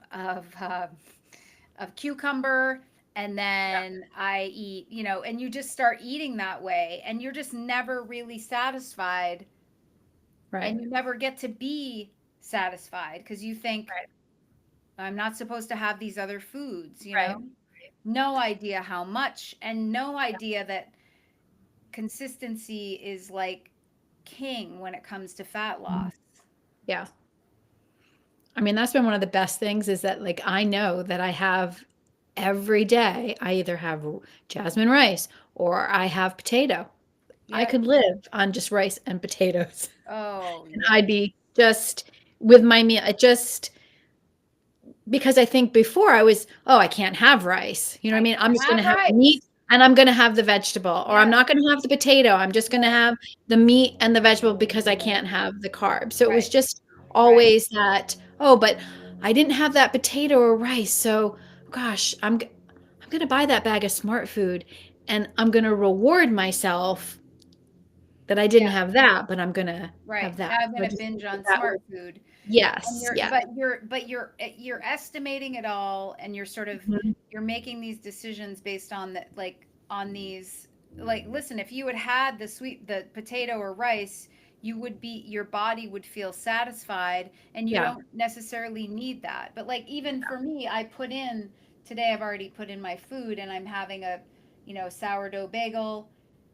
Speaker 1: cucumber, and
Speaker 2: Yeah.
Speaker 1: then I eat, and you just start eating that way and you're just never really satisfied,
Speaker 2: Right.
Speaker 1: and you never get to be satisfied because you think
Speaker 2: Right.
Speaker 1: I'm not supposed to have these other foods,
Speaker 2: Right.
Speaker 1: no idea how much, and no
Speaker 2: Yeah.
Speaker 1: idea that consistency is like king when it comes to fat
Speaker 2: Mhm.
Speaker 1: loss.
Speaker 2: Yeah. I mean, that's been one of the best things is that, like, I know that I have every day, I either have jasmine rice or I have potato. I
Speaker 1: Yep.
Speaker 2: could live on just rice and potatoes,
Speaker 1: Oh,
Speaker 2: and
Speaker 1: yeah.
Speaker 2: I'd be just with my meal. It just because I think before I was, "Oh, I can't have rice." You know what I
Speaker 1: I
Speaker 2: mean? I'm
Speaker 1: can't
Speaker 2: just gonna
Speaker 1: have
Speaker 2: have the meat
Speaker 1: rice.
Speaker 2: and I'm gonna have the vegetable, or I'm
Speaker 1: Yeah.
Speaker 2: not gonna have the potato. I'm just gonna
Speaker 1: Yeah.
Speaker 2: have the meat and the vegetable because I
Speaker 1: Right.
Speaker 2: can't have the carbs. So it was
Speaker 1: Right.
Speaker 2: just
Speaker 1: Right.
Speaker 2: always that, "Oh, but I didn't have that potato or rice, so gosh, I'm gonna buy that bag of Smart Food and I'm gonna reward myself that I didn't
Speaker 1: Yeah.
Speaker 2: have that, but I'm gonna
Speaker 1: Right.
Speaker 2: have that."
Speaker 1: Now I'm
Speaker 2: So I
Speaker 1: gonna
Speaker 2: just think
Speaker 1: binge
Speaker 2: that
Speaker 1: on
Speaker 2: that was
Speaker 1: smart food. And
Speaker 2: yes,
Speaker 1: you're
Speaker 2: yes.
Speaker 1: you're estimating it all, and you're sort of
Speaker 2: Mhm.
Speaker 1: you're making these decisions based on that, like on these, like listen, if you had had the potato or rice, your body would feel satisfied, and you
Speaker 2: Yeah.
Speaker 1: don't necessarily need that. But like even for me, I put in today, I've already put in my food, and I'm having a sourdough bagel.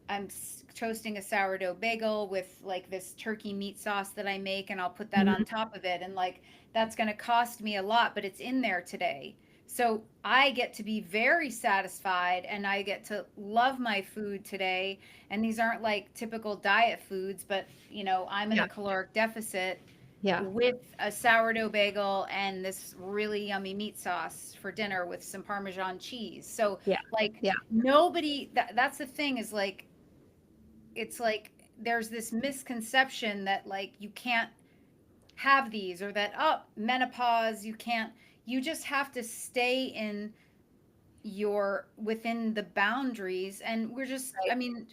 Speaker 1: I'm toasting a sourdough bagel with like this turkey meat sauce that I make, and I'll put that on
Speaker 2: Mhm.
Speaker 1: top of it. And like that's going to cost me a lot, but it's in there today. So I get to be very satisfied and I get to love my food today. And these aren't like typical diet foods, but I'm in a
Speaker 2: Yeah.
Speaker 1: caloric deficit
Speaker 2: Yeah.
Speaker 1: with a sourdough bagel and this really yummy meat sauce for dinner with some Parmesan cheese. So
Speaker 2: Yeah.
Speaker 1: like
Speaker 2: Yeah.
Speaker 1: that's the thing, is like it's like there's this misconception that like you can't have these, or that menopause, you just have to stay in your within the boundaries. And we're just, I
Speaker 2: Right.
Speaker 1: mean,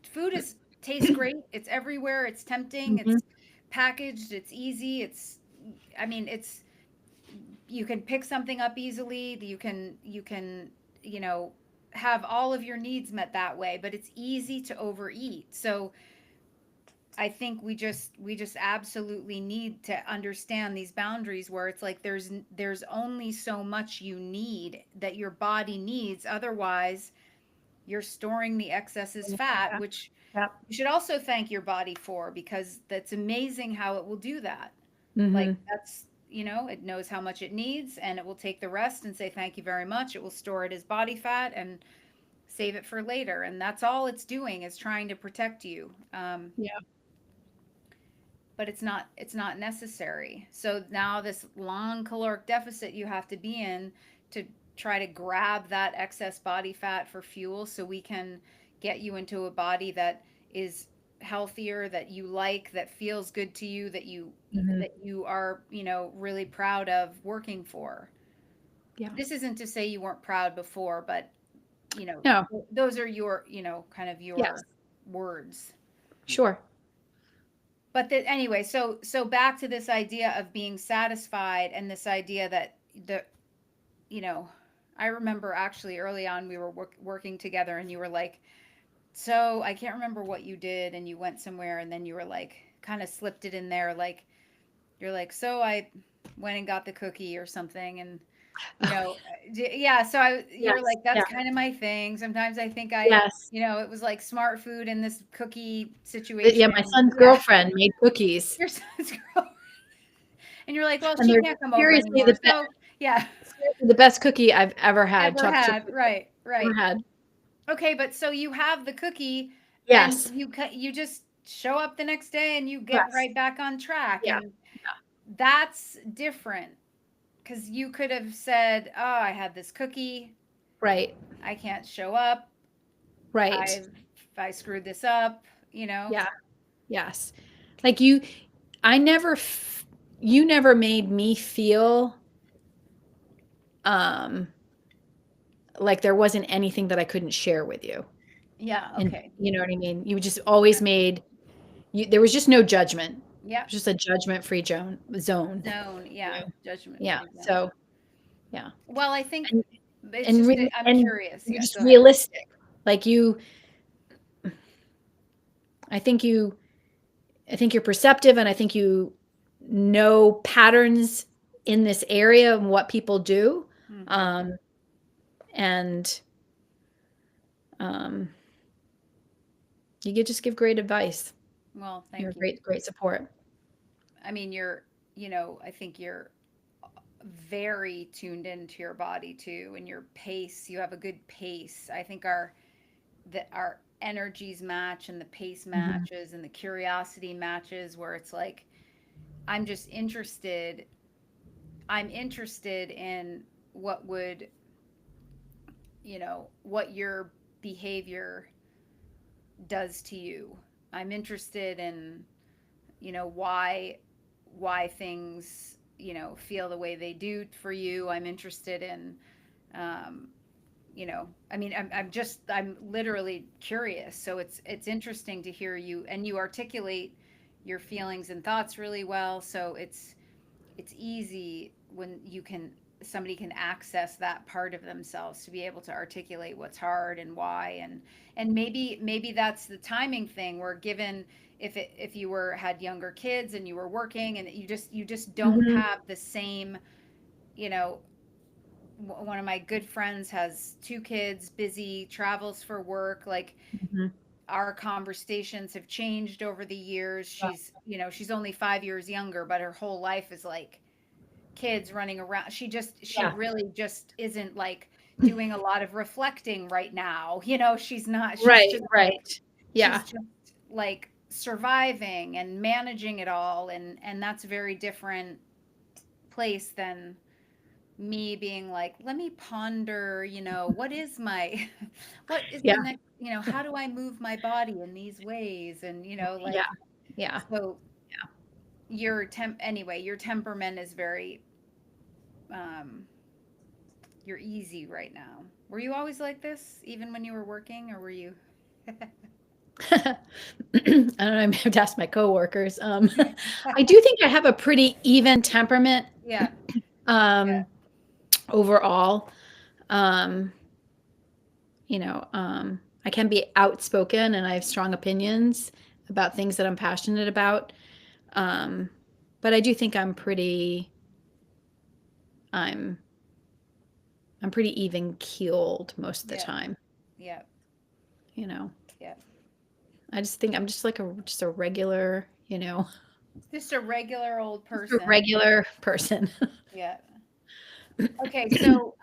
Speaker 1: food is tastes great, it's everywhere, it's tempting,
Speaker 2: Mhm.
Speaker 1: it's packaged, it's easy, I mean it's you can pick something up easily, you can have all of your needs met that way, but it's easy to overeat. So I think we just absolutely need to understand these boundaries where it's like there's only so much you need that your body needs. Otherwise, you're storing the excess as fat,
Speaker 2: Yeah.
Speaker 1: which
Speaker 2: Yep.
Speaker 1: you should also thank your body for, because that's amazing how it will do that. Like
Speaker 2: Mm-hmm.
Speaker 1: that's, it knows how much it needs and it will take the rest and say thank you very much. It will store it as body fat and save it for later. And that's all it's doing, is trying to protect you.
Speaker 2: Yeah.
Speaker 1: But it's not necessary. So now this long caloric deficit you have to be in to try to grab that excess body fat for fuel, so we can get you into a body that is healthier, that you like, that feels good to you,
Speaker 2: Mm-hmm.
Speaker 1: that you are, really proud of working for.
Speaker 2: Yeah.
Speaker 1: This isn't to say you weren't proud before, but you know
Speaker 2: No.
Speaker 1: those are your, kind of
Speaker 2: Yes.
Speaker 1: your words.
Speaker 2: Sure.
Speaker 1: But anyway, so back to this idea of being satisfied, and this idea that the you know I remember actually early on we were working together, and you were like, so I can't remember what you did, and you went somewhere, and then you were like, kind of slipped it in there, like you're like, so I went and got the cookie or something, and you
Speaker 2: Oh,
Speaker 1: know yeah, so you're
Speaker 2: yes.
Speaker 1: like, that's
Speaker 2: Yeah.
Speaker 1: kind of my thing. Sometimes I think
Speaker 2: Yes.
Speaker 1: it was like smart food in this cookie
Speaker 2: Yeah. My
Speaker 1: situation.
Speaker 2: son's
Speaker 1: Yeah.
Speaker 2: girlfriend made cookies,
Speaker 1: Your son's girl. And you're like, well,
Speaker 2: and
Speaker 1: she
Speaker 2: they're
Speaker 1: can't come over
Speaker 2: seriously
Speaker 1: anymore. So, yeah,
Speaker 2: the best cookie I've ever had.
Speaker 1: ever
Speaker 2: Chocolate chip
Speaker 1: had.
Speaker 2: cookie
Speaker 1: Right,
Speaker 2: ever
Speaker 1: right.
Speaker 2: had.
Speaker 1: Okay, but so you have the cookie, and
Speaker 2: Yes.
Speaker 1: you just show up the next day and you get
Speaker 2: Yes.
Speaker 1: right back on track,
Speaker 2: Yeah.
Speaker 1: and that's different, because you could have said, "Oh, I had this cookie.
Speaker 2: Right.
Speaker 1: I can't show up.
Speaker 2: Right.
Speaker 1: I screwed this up." You know.
Speaker 2: Yeah. Yes. Like I never, you never made me feel um like there wasn't anything that I couldn't share with you.
Speaker 1: Yeah.
Speaker 2: And
Speaker 1: Okay.
Speaker 2: you know what I mean? You just always made there was just no judgment.
Speaker 1: Yep.
Speaker 2: Just a judgment-free zone,
Speaker 1: Zone.
Speaker 2: you
Speaker 1: Yeah.
Speaker 2: know?
Speaker 1: Judgment
Speaker 2: Yeah.
Speaker 1: free zone.
Speaker 2: So, yeah.
Speaker 1: Well, I think
Speaker 2: And
Speaker 1: it's just I'm
Speaker 2: and
Speaker 1: curious.
Speaker 2: you're
Speaker 1: Yeah.
Speaker 2: just
Speaker 1: Go ahead.
Speaker 2: realistic. Like I think you I think you're perceptive, and I think you know patterns in this area and what people do.
Speaker 1: Hmm.
Speaker 2: Um, and um, you could just give great advice.
Speaker 1: Well,
Speaker 2: You're
Speaker 1: thank you.
Speaker 2: great, great support.
Speaker 1: I mean, I think you're very tuned into your body too, and your pace. You have a good pace. I think our energies match, and the pace
Speaker 2: Mhm.
Speaker 1: matches, and the curiosity matches, where it's like I'm just interested. I'm interested in what would, what your behavior does to you. I'm interested in, why things, feel the way they do for you. I'm interested in, um, I mean, I'm literally curious. So it's interesting to hear you, and you articulate your feelings and thoughts really well. So it's easy when somebody can access that part of themselves, to be able to articulate what's hard and why, and maybe that's the timing thing, where given, if you had younger kids and you were working, and you just don't
Speaker 2: Mhm.
Speaker 1: have the same, you know one of my good friends has two kids, busy, travels for work, like
Speaker 2: Mhm.
Speaker 1: our conversations have changed over the years.
Speaker 2: Wow.
Speaker 1: She's only 5 years younger, but her whole life is like kids running around. She
Speaker 2: Yeah.
Speaker 1: really just isn't like doing a lot of reflecting right now. She's not,
Speaker 2: Right, right.
Speaker 1: she's
Speaker 2: Yeah.
Speaker 1: just like surviving and managing it all, and that's a very different place than me being like, let me ponder, what is my what is
Speaker 2: Yeah.
Speaker 1: the next, how do I move my body in these ways, and
Speaker 2: Yeah.
Speaker 1: like,
Speaker 2: Yeah.
Speaker 1: so your temperament is very, um you're easy right now. Were you always like this, even when you were working, or were you?
Speaker 2: I don't know, I may have to ask my coworkers. I do think I have a pretty even temperament,
Speaker 1: Yeah, yeah.
Speaker 2: um, overall. Um, I can be outspoken and I have strong opinions. about things that I'm passionate about. Um, but I do think I'm I'm pretty even keeled most of the
Speaker 1: Yeah.
Speaker 2: time,
Speaker 1: Yeah.
Speaker 2: you know.
Speaker 1: Yeah.
Speaker 2: I just think I'm just a regular,
Speaker 1: Just a regular old
Speaker 2: just a
Speaker 1: person.
Speaker 2: regular person.
Speaker 1: Yeah. Okay, so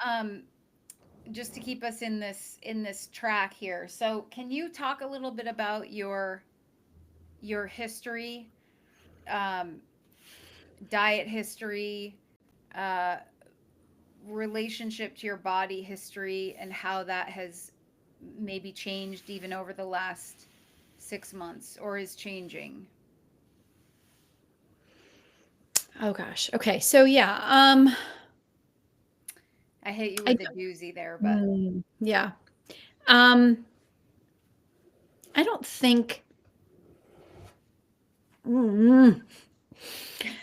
Speaker 1: just to keep us in this track here. So, can you talk a little bit about your history, um, diet history, uh, relationship to your body history, and how that has maybe changed even over the last 6 months or is changing?
Speaker 2: Oh gosh. Okay. So yeah,
Speaker 1: I hit you
Speaker 2: I
Speaker 1: with a doozy there, but
Speaker 2: yeah. Um, I don't think mm,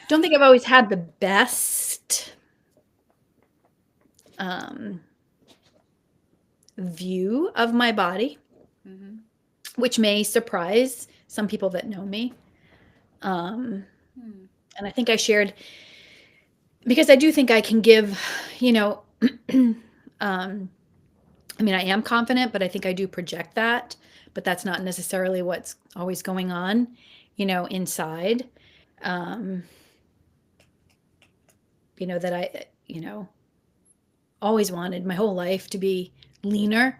Speaker 2: don't think I've always had the best um view of my body,
Speaker 1: mm-hmm.
Speaker 2: which may surprise some people that know me. Um,
Speaker 1: Hmm.
Speaker 2: and I think I shared because I do think I can give, you know, um, I mean, I am confident, but I think I do project that, but that's not necessarily what's always going on, inside. Um, that always wanted my whole life to be leaner.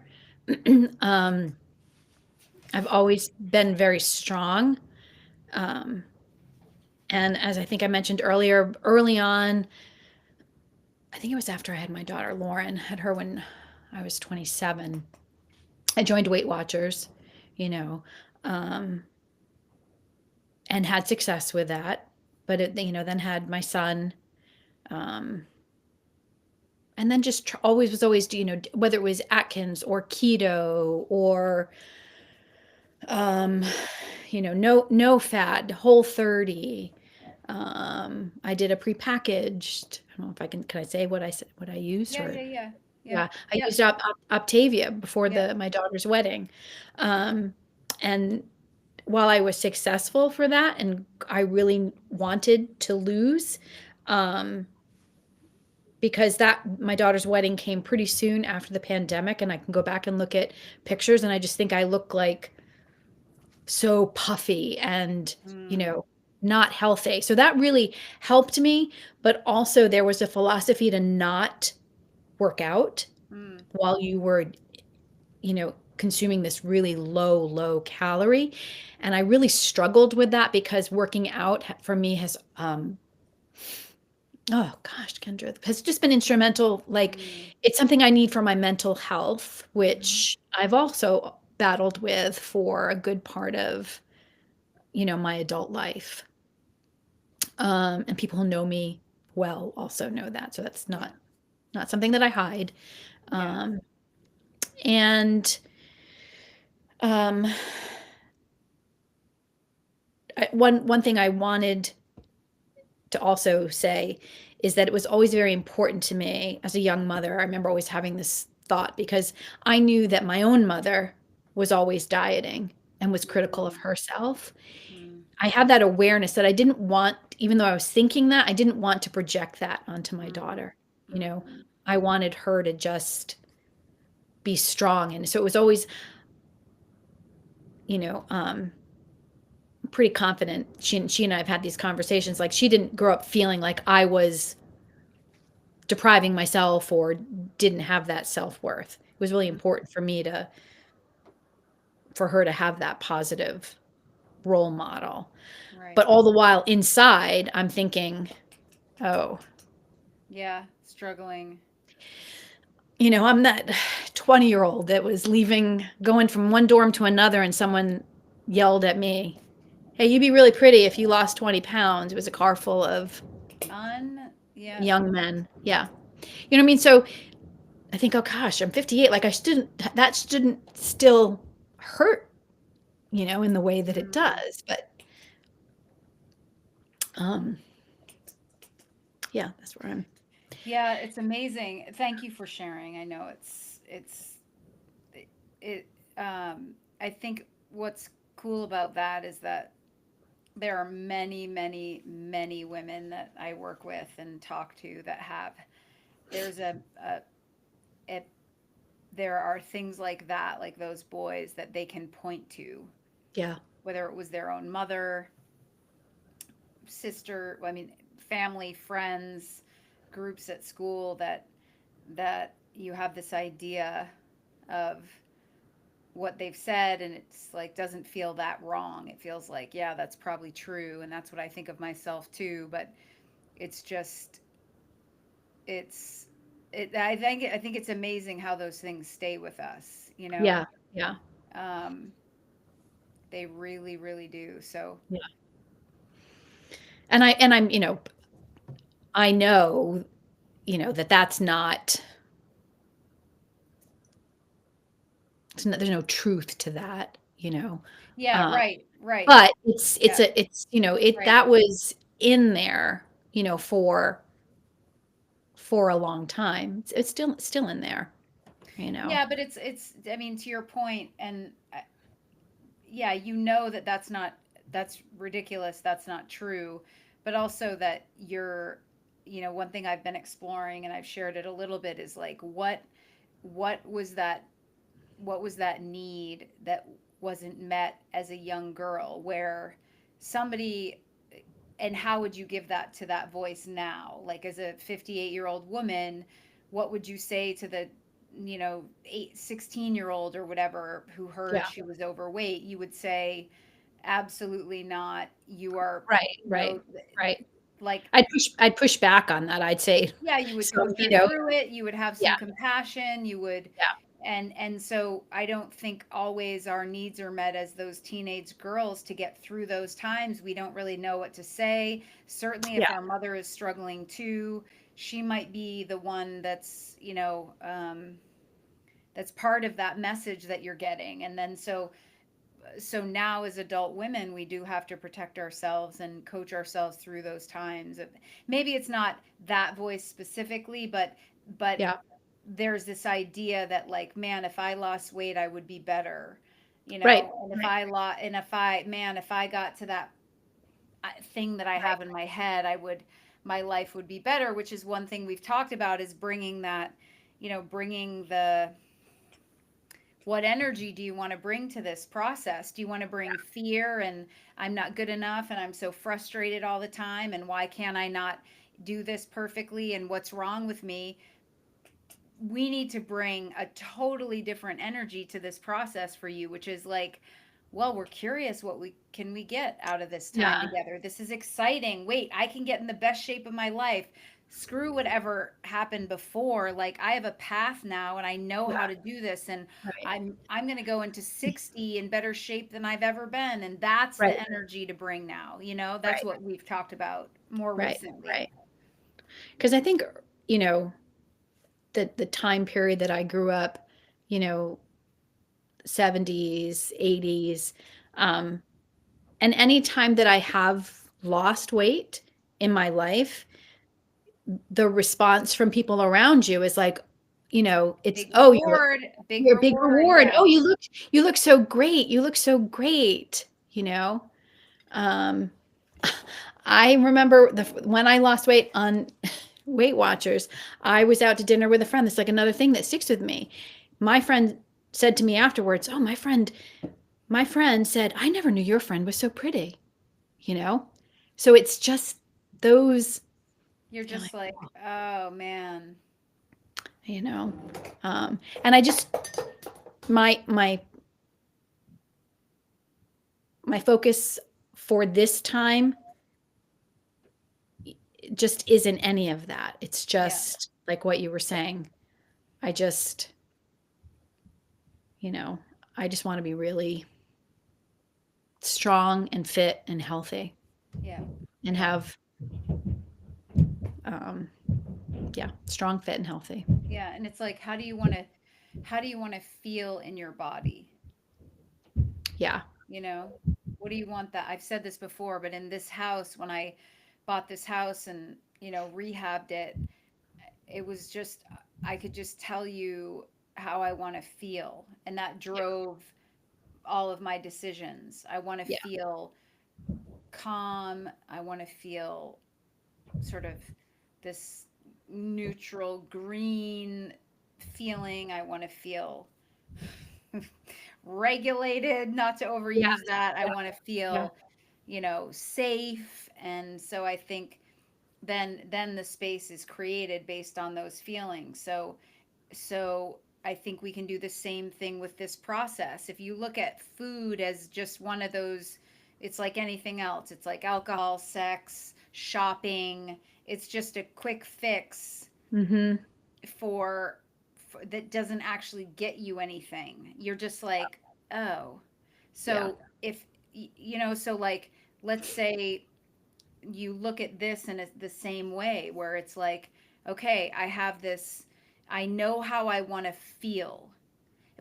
Speaker 2: um, I've always been very strong. Um, and as I think I mentioned earlier, early on, I think it was after I had my daughter Lauren, had her when I was 27. I joined Weight Watchers, you know, um, and had success with that. But then had my son, um, and then just always was always, whether it was Atkins or keto or, um, no fat, Whole 30. I did a prepackaged. I don't know if can I say what I said, what I used
Speaker 1: Yeah,
Speaker 2: or
Speaker 1: yeah, yeah, yeah,
Speaker 2: yeah, I
Speaker 1: yep,
Speaker 2: used Optavia before
Speaker 1: yep.
Speaker 2: my daughter's wedding. Um, and while I was successful for that and I really wanted to lose, um, because that my daughter's wedding came pretty soon after the pandemic, and I can go back and look at pictures, and I just think I look like so puffy and, you
Speaker 1: Mm,
Speaker 2: know, not healthy. So that really helped me, but also there was a philosophy to not work out
Speaker 1: mm,
Speaker 2: while you were, consuming this really low calorie. And I really struggled with that because working out for me has, oh gosh, Kendra, has just been instrumental. Like,
Speaker 1: mm,
Speaker 2: it's something I need for my mental health,
Speaker 1: mhm.
Speaker 2: which I've also battled with for a good part of, my adult life. And people who know me well also know that. So that's
Speaker 1: Yeah,
Speaker 2: not something that I hide.
Speaker 1: yeah,
Speaker 2: Um, and um, one thing I wanted to also say is that it was always very important to me as a young mother. I remember always having this thought because I knew that my own mother was always dieting and was critical of
Speaker 1: mm,
Speaker 2: herself.
Speaker 1: mm,
Speaker 2: I had that awareness that I didn't want, even though I was thinking that, I didn't want to project that onto my
Speaker 1: mm,
Speaker 2: daughter. You know,
Speaker 1: mhm.
Speaker 2: I wanted her to just be strong. And so it was always, you know, um, pretty confident. She and I have had these conversations. Like, she didn't grow up feeling like I was depriving myself or didn't have that self-worth. It was really
Speaker 1: Mm,
Speaker 2: important for her to have that positive role model.
Speaker 1: right.
Speaker 2: But all the while inside, I'm thinking, oh,
Speaker 1: Yeah, struggling.
Speaker 2: I'm that 20-year-old that was going from one dorm to another, and someone yelled at me, "Hey, you'd be really pretty if you lost 20 pounds." It was a car full of
Speaker 1: Yeah.
Speaker 2: young men. Yeah. You know what I mean? So I think, oh gosh, I'm 58. Like, that shouldn't still hurt, in the way that it
Speaker 1: Mm.
Speaker 2: does. But um, yeah, that's where I'm.
Speaker 1: Yeah, it's amazing. Thank you for sharing. I know it, I think what's cool about that is that there are many, many, many women that I work with and talk to that have, there's a there are things like that, like those boys that they can point to,
Speaker 2: Yeah.
Speaker 1: whether it was their own mother, sister, I mean, family, friends, groups at school, that you have this idea of what they've said, and it's like doesn't feel that wrong. It feels like, yeah, that's probably true, and that's what I think of myself too, but it's just it's I think it's amazing how those things stay with us, you know.
Speaker 2: Yeah. Yeah.
Speaker 1: um they really, really do. So
Speaker 2: Yeah. And I'm, I know, that that's not, there's no truth to that,
Speaker 1: yeah,
Speaker 2: um,
Speaker 1: right, right,
Speaker 2: but
Speaker 1: yeah, right.
Speaker 2: that was in there, for a long time. It's still in there, you know.
Speaker 1: Yeah, but it's I mean, to your point, and yeah, you know that that's ridiculous, that's not true, but also that you're, one thing I've been exploring, and I've shared it a little bit, is like what was that, what was that need that wasn't met as a young girl, where somebody, and how would you give that to that voice now, like as a 58-year-old woman, what would you say to the 16-year-old or whatever who heard
Speaker 2: Yeah.
Speaker 1: she was overweight? You would say absolutely not. You are,
Speaker 2: Right,
Speaker 1: you
Speaker 2: right,
Speaker 1: know
Speaker 2: right.
Speaker 1: like,
Speaker 2: I'd push back on that. I'd say
Speaker 1: yeah, you would
Speaker 2: some,
Speaker 1: coach her through it, you would have
Speaker 2: yeah,
Speaker 1: some compassion, you would,
Speaker 2: yeah,
Speaker 1: and so I don't think always our needs are met as those teenage girls. To get through those times, we don't really know what to say. Certainly
Speaker 2: yeah,
Speaker 1: if our mother is struggling too, she might be the one that's, that's part of that message that you're getting. And then so now as adult women, we do have to protect ourselves and coach ourselves through those times. Maybe it's not that voice specifically, but
Speaker 2: yeah.
Speaker 1: there's this idea that, like, man, if I lost weight, I would be better,
Speaker 2: Right,
Speaker 1: and if
Speaker 2: right,
Speaker 1: I lost, and if I, man, if I got to that thing that I
Speaker 2: right.
Speaker 1: have in my head, my life would be better. Which is one thing we've talked about, is bringing that, bringing the, what energy do you want to bring to this process? Do you want to bring fear and I'm not good enough and I'm so frustrated all the time and why can't I not do this perfectly and what's wrong with me? We need to bring a totally different energy to this process for you, which is like, well, we're curious, what we get out of this time
Speaker 2: Yeah,
Speaker 1: together. This is exciting. Wait, I can get in the best shape of my life. Screw whatever happened before. Like, I have a path now and I know
Speaker 2: yeah,
Speaker 1: how to do this, and
Speaker 2: right,
Speaker 1: I'm going to go into 60 in better shape than I've ever been, and that's
Speaker 2: right,
Speaker 1: the energy to bring now. That's
Speaker 2: right,
Speaker 1: what we've talked about more
Speaker 2: right,
Speaker 1: recently.
Speaker 2: right. Because I think, you know, the time period that I grew up, you know, 70s, 80s, um, and any time that I have lost weight in my life, the response from people around you is like, it's,
Speaker 1: Big
Speaker 2: "Oh,
Speaker 1: reward, big
Speaker 2: you're a big
Speaker 1: reward.
Speaker 2: reward.
Speaker 1: Yeah.
Speaker 2: Oh, you look so great. You look so great," you know? Um, I remember when I lost weight on Weight Watchers, I was out to dinner with a friend. That's like another thing that sticks with me. My friend said to me afterwards, "Oh, my friend said, I never knew your friend was so pretty," you know? So it's just those,
Speaker 1: You're
Speaker 2: you're like,
Speaker 1: just like, oh man.
Speaker 2: you know, and I just, my focus for this time just isn't any of that. It's
Speaker 1: Yeah.
Speaker 2: just like what you were saying. I just, you know, I just want to be really strong and fit and healthy
Speaker 1: Yeah.
Speaker 2: and
Speaker 1: Yeah.
Speaker 2: have, um, yeah, strong, fit, and healthy.
Speaker 1: Yeah. And it's like, how do you want to feel in your body?
Speaker 2: Yeah.
Speaker 1: You know, what do you want? That, I've said this before, but in this house, when I bought this house and, rehabbed it, it was just, I could just tell you how I want to feel. And that
Speaker 2: Yeah.
Speaker 1: drove all of my decisions. I want to
Speaker 2: Yeah.
Speaker 1: feel calm. I want to feel sort of this neutral green feeling. I want to feel regulated, not to
Speaker 2: Yes.
Speaker 1: overuse that. I
Speaker 2: Yeah.
Speaker 1: want to
Speaker 2: Yeah.
Speaker 1: feel, safe. And so I think then the space is created based on those feelings. So I think we can do the same thing with this process. If you look at food as just one of those, it's like anything else. It's like alcohol, sex, shopping. It's just a quick fix
Speaker 2: Mm-hmm.
Speaker 1: for that doesn't actually get you anything. You're just like, oh.
Speaker 2: Yeah.
Speaker 1: So if so like let's say you look at this in the same way where it's like, okay, I have this, I know how I want to feel.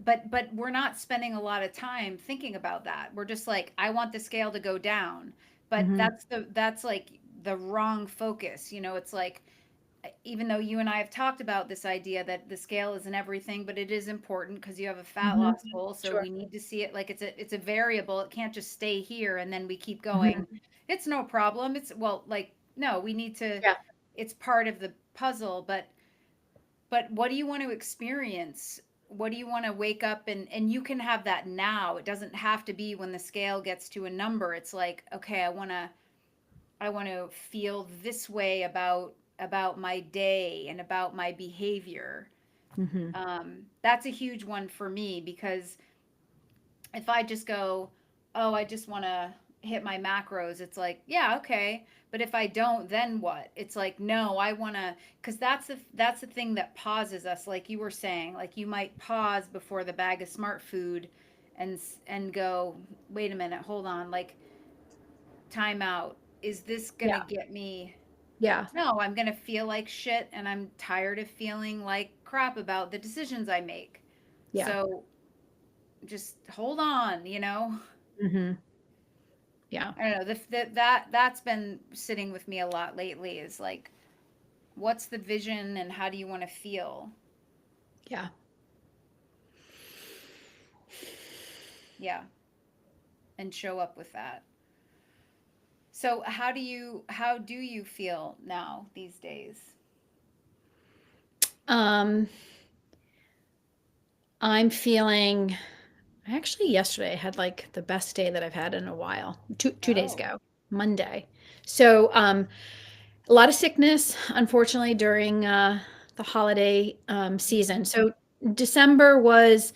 Speaker 1: But we're not spending a lot of time thinking about that. We're just like, I want the scale to go down. But
Speaker 2: Mm-hmm.
Speaker 1: that's like the wrong focus. It's like, even though you and I have talked about this idea that the scale isn't everything, but it is important because you have a fat
Speaker 2: Mm-hmm.
Speaker 1: loss goal. So
Speaker 2: Sure.
Speaker 1: we need to see it like it's a variable. It can't just stay here and then we keep going.
Speaker 2: Mm-hmm.
Speaker 1: It's no problem. It's well, like no, we need to.
Speaker 2: Yeah.
Speaker 1: It's part of the puzzle. But what do you want to experience? What do you want to wake up and you can have that now. It doesn't have to be when the scale gets to a number. It's like, okay, I want to feel this way about my day and about my behavior.
Speaker 2: Mm-hmm.
Speaker 1: That's a huge one for me because if I just go, oh, I just want to hit my macros, it's like, yeah, okay. But if I don't, then what? It's like, no, I want to, because that's the thing that pauses us, like you were saying. Like you might pause before the bag of smart food, and go, wait a minute, hold on, like time out. Is this gonna
Speaker 2: Yeah.
Speaker 1: get me?
Speaker 2: Yeah.
Speaker 1: No, I'm going to feel like shit and I'm tired of feeling like crap about the decisions I make.
Speaker 2: Yeah.
Speaker 1: So just hold on.
Speaker 2: Mm-hmm. Yeah.
Speaker 1: I don't know. That's been sitting with me a lot lately is like, what's the vision and how do you want to feel?
Speaker 2: Yeah.
Speaker 1: Yeah, and show up with that. So how do you feel now these days?
Speaker 2: Um, I'm feeling actually yesterday I had like the best day that I've had in a while. Two days
Speaker 1: Oh.
Speaker 2: ago, Monday. So a lot of sickness, unfortunately, during the holiday season.
Speaker 1: Mhm.
Speaker 2: So December was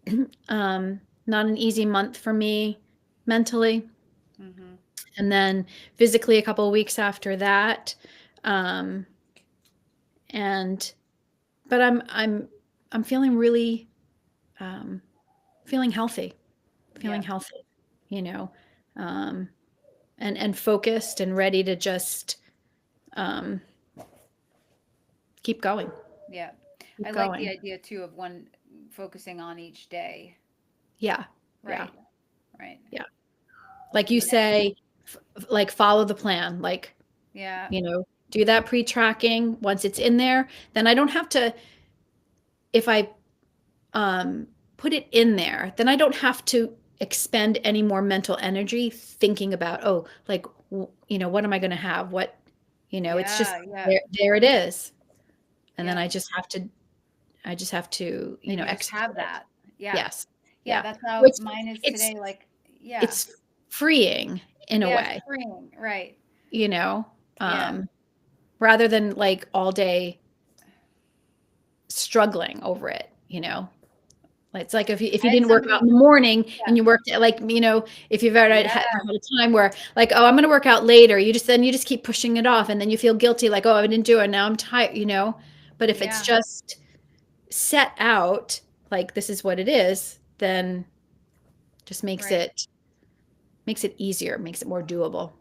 Speaker 2: not an easy month for me mentally,
Speaker 1: Mhm.
Speaker 2: and then physically a couple of weeks after that. Um, and but I'm feeling really um, feeling healthy, feeling
Speaker 1: Yeah.
Speaker 2: healthy, you know, um, and focused and ready to just um, keep going,
Speaker 1: Yeah. I
Speaker 2: keep
Speaker 1: like the
Speaker 2: going.
Speaker 1: idea too of one focusing on each day.
Speaker 2: Yeah, yeah,
Speaker 1: Right. Right.
Speaker 2: yeah. Like you
Speaker 1: Yeah.
Speaker 2: say, like follow the plan. Like
Speaker 1: Yeah.
Speaker 2: do that pre-tracking. Once it's in there, then I don't have to. If I um, put it in there, then I don't have to expend any more mental energy thinking about, oh, like, what am I going to have? It's just
Speaker 1: Yeah. Yeah.
Speaker 2: there it is. And then
Speaker 1: Yeah.
Speaker 2: I just have to,
Speaker 1: Then you just
Speaker 2: execute
Speaker 1: have
Speaker 2: it.
Speaker 1: that. Yeah.
Speaker 2: Yes.
Speaker 1: Yeah.
Speaker 2: Yeah.
Speaker 1: That's how
Speaker 2: Which
Speaker 1: mine is
Speaker 2: it's,
Speaker 1: today. Like, yeah.
Speaker 2: it's freeing in a
Speaker 1: Yeah. It's
Speaker 2: way,
Speaker 1: freeing. Right.
Speaker 2: you know,
Speaker 1: Yeah.
Speaker 2: um, rather than like all day struggling over it. It's like if you
Speaker 1: I had
Speaker 2: didn't work out
Speaker 1: somebody,
Speaker 2: in the morning
Speaker 1: yeah.
Speaker 2: and you worked at like, if you've ever had
Speaker 1: Yeah.
Speaker 2: a time where like, oh, I'm going to work out later, you just keep pushing it off and then you feel guilty like, oh, I didn't do it. Now I'm tired. But if it's
Speaker 1: Yeah.
Speaker 2: just set out like this is what it is, then just
Speaker 1: Right.
Speaker 2: makes it easier, makes it more doable.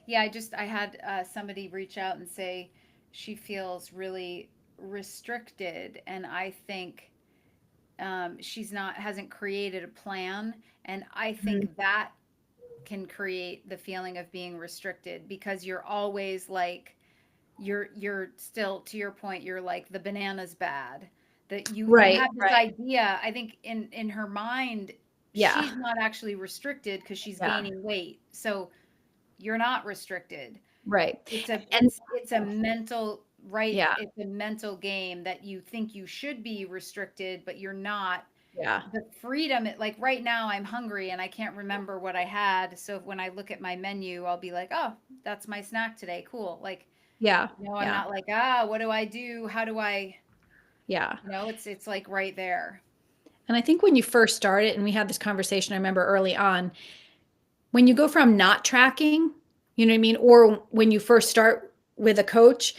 Speaker 1: Yeah. I had somebody reach out and say she feels really restricted. And I think she's not, hasn't created a plan. And I
Speaker 2: Mhm.
Speaker 1: think that can create the feeling of being restricted because you're always like, you're still, to your point, you're like the banana's bad, that you
Speaker 2: Right,
Speaker 1: have this
Speaker 2: right.
Speaker 1: idea. I think in her mind,
Speaker 2: Yeah.
Speaker 1: she's not actually restricted because she's
Speaker 2: Yeah.
Speaker 1: gaining weight. So you're not restricted.
Speaker 2: Right.
Speaker 1: It's a
Speaker 2: And
Speaker 1: it's a mental right,
Speaker 2: yeah.
Speaker 1: it's a mental game that you think you should be restricted, but you're not.
Speaker 2: Yeah.
Speaker 1: The freedom, like right now I'm hungry and I can't remember what I had. So when I look at my menu, I'll be like, oh, that's my snack today. Cool. Like,
Speaker 2: Yeah.
Speaker 1: I'm
Speaker 2: Yeah.
Speaker 1: not like, what do I do? How do I,
Speaker 2: Yeah.
Speaker 1: it's like right there.
Speaker 2: And I think when you first start it, and we had this conversation, I remember early on, when you go from not tracking, you know what I mean? Or when you first start with a coach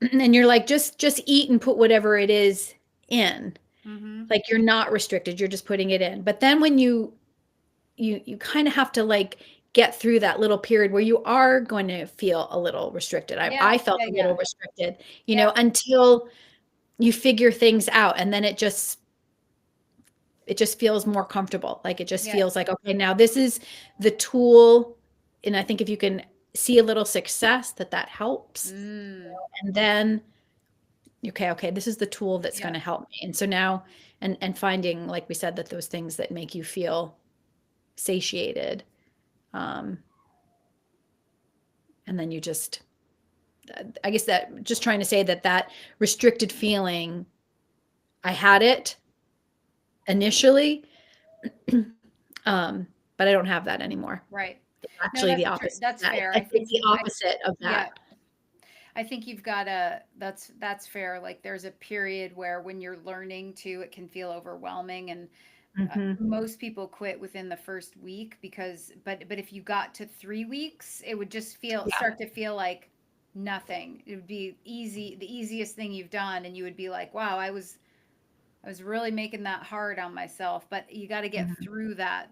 Speaker 2: and you're like, just eat and put whatever it is in.
Speaker 1: Mm-hmm.
Speaker 2: Like you're not restricted, you're just putting it in. But then when you kind of have to like get through that little period where you are going to feel a little restricted.
Speaker 1: Yeah,
Speaker 2: I felt
Speaker 1: yeah,
Speaker 2: a
Speaker 1: yeah,
Speaker 2: little restricted,
Speaker 1: yeah,
Speaker 2: until you figure things out and then it just feels more comfortable. Like it just
Speaker 1: yeah.
Speaker 2: feels like, okay, now this is the tool. And I think if you can see a little success, that helps.
Speaker 1: Mm,
Speaker 2: And then, okay, this is the tool that's going
Speaker 1: yeah.
Speaker 2: to help me. And so now, and finding, like we said, that those things that make you feel satiated. Um, and then you just, I guess that just trying to say that restricted feeling, I had it initially, but I don't have that anymore.
Speaker 1: Right.
Speaker 2: It's
Speaker 1: No,
Speaker 2: actually the
Speaker 1: that's true.
Speaker 2: opposite of
Speaker 1: That's
Speaker 2: that.
Speaker 1: fair.
Speaker 2: I think the opposite of
Speaker 1: Yeah,
Speaker 2: that.
Speaker 1: I think you've got to, that's fair. Like there's a period where when you're learning to, it can feel overwhelming. And
Speaker 2: Mhm.
Speaker 1: most people quit within the first week because, but if you got to 3 weeks, it would just
Speaker 2: Yeah.
Speaker 1: start to feel like nothing. It would be easy, the easiest thing you've done. And you would be like, wow, I was really making that hard on myself, but you got to get
Speaker 2: Mhm.
Speaker 1: through that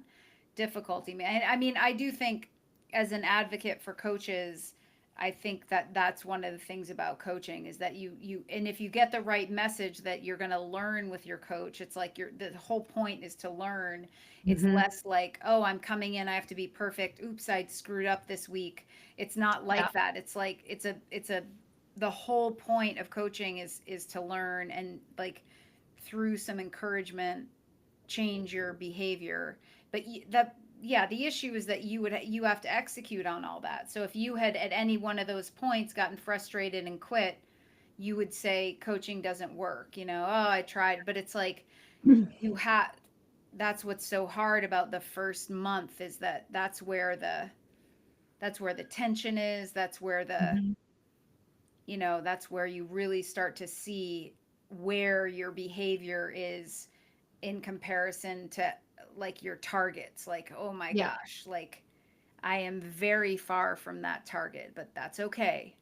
Speaker 1: difficulty. Man, I mean, I do think as an advocate for coaches, I think that that's one of the things about coaching is that and if you get the right message that you're going to learn with your coach, it's like the whole point is to learn. It's
Speaker 2: Mhm.
Speaker 1: less like, oh, I'm coming in, I have to be perfect. Oops, I screwed up this week. It's not
Speaker 2: Yeah.
Speaker 1: like that. It's like it's a the whole point of coaching is to learn and like through some encouragement change your behavior. But that, yeah, the issue is that you have to execute on all that. So if you had at any one of those points gotten frustrated and quit, you would say coaching doesn't work. Oh, I tried, but it's like you have. That's what's so hard about the first month is that that's where the tension is.
Speaker 2: Mhm.
Speaker 1: That's where you really start to see where your behavior is in comparison to like your targets. Like, oh my
Speaker 2: Yeah.
Speaker 1: gosh, like I am very far from that target, but that's okay.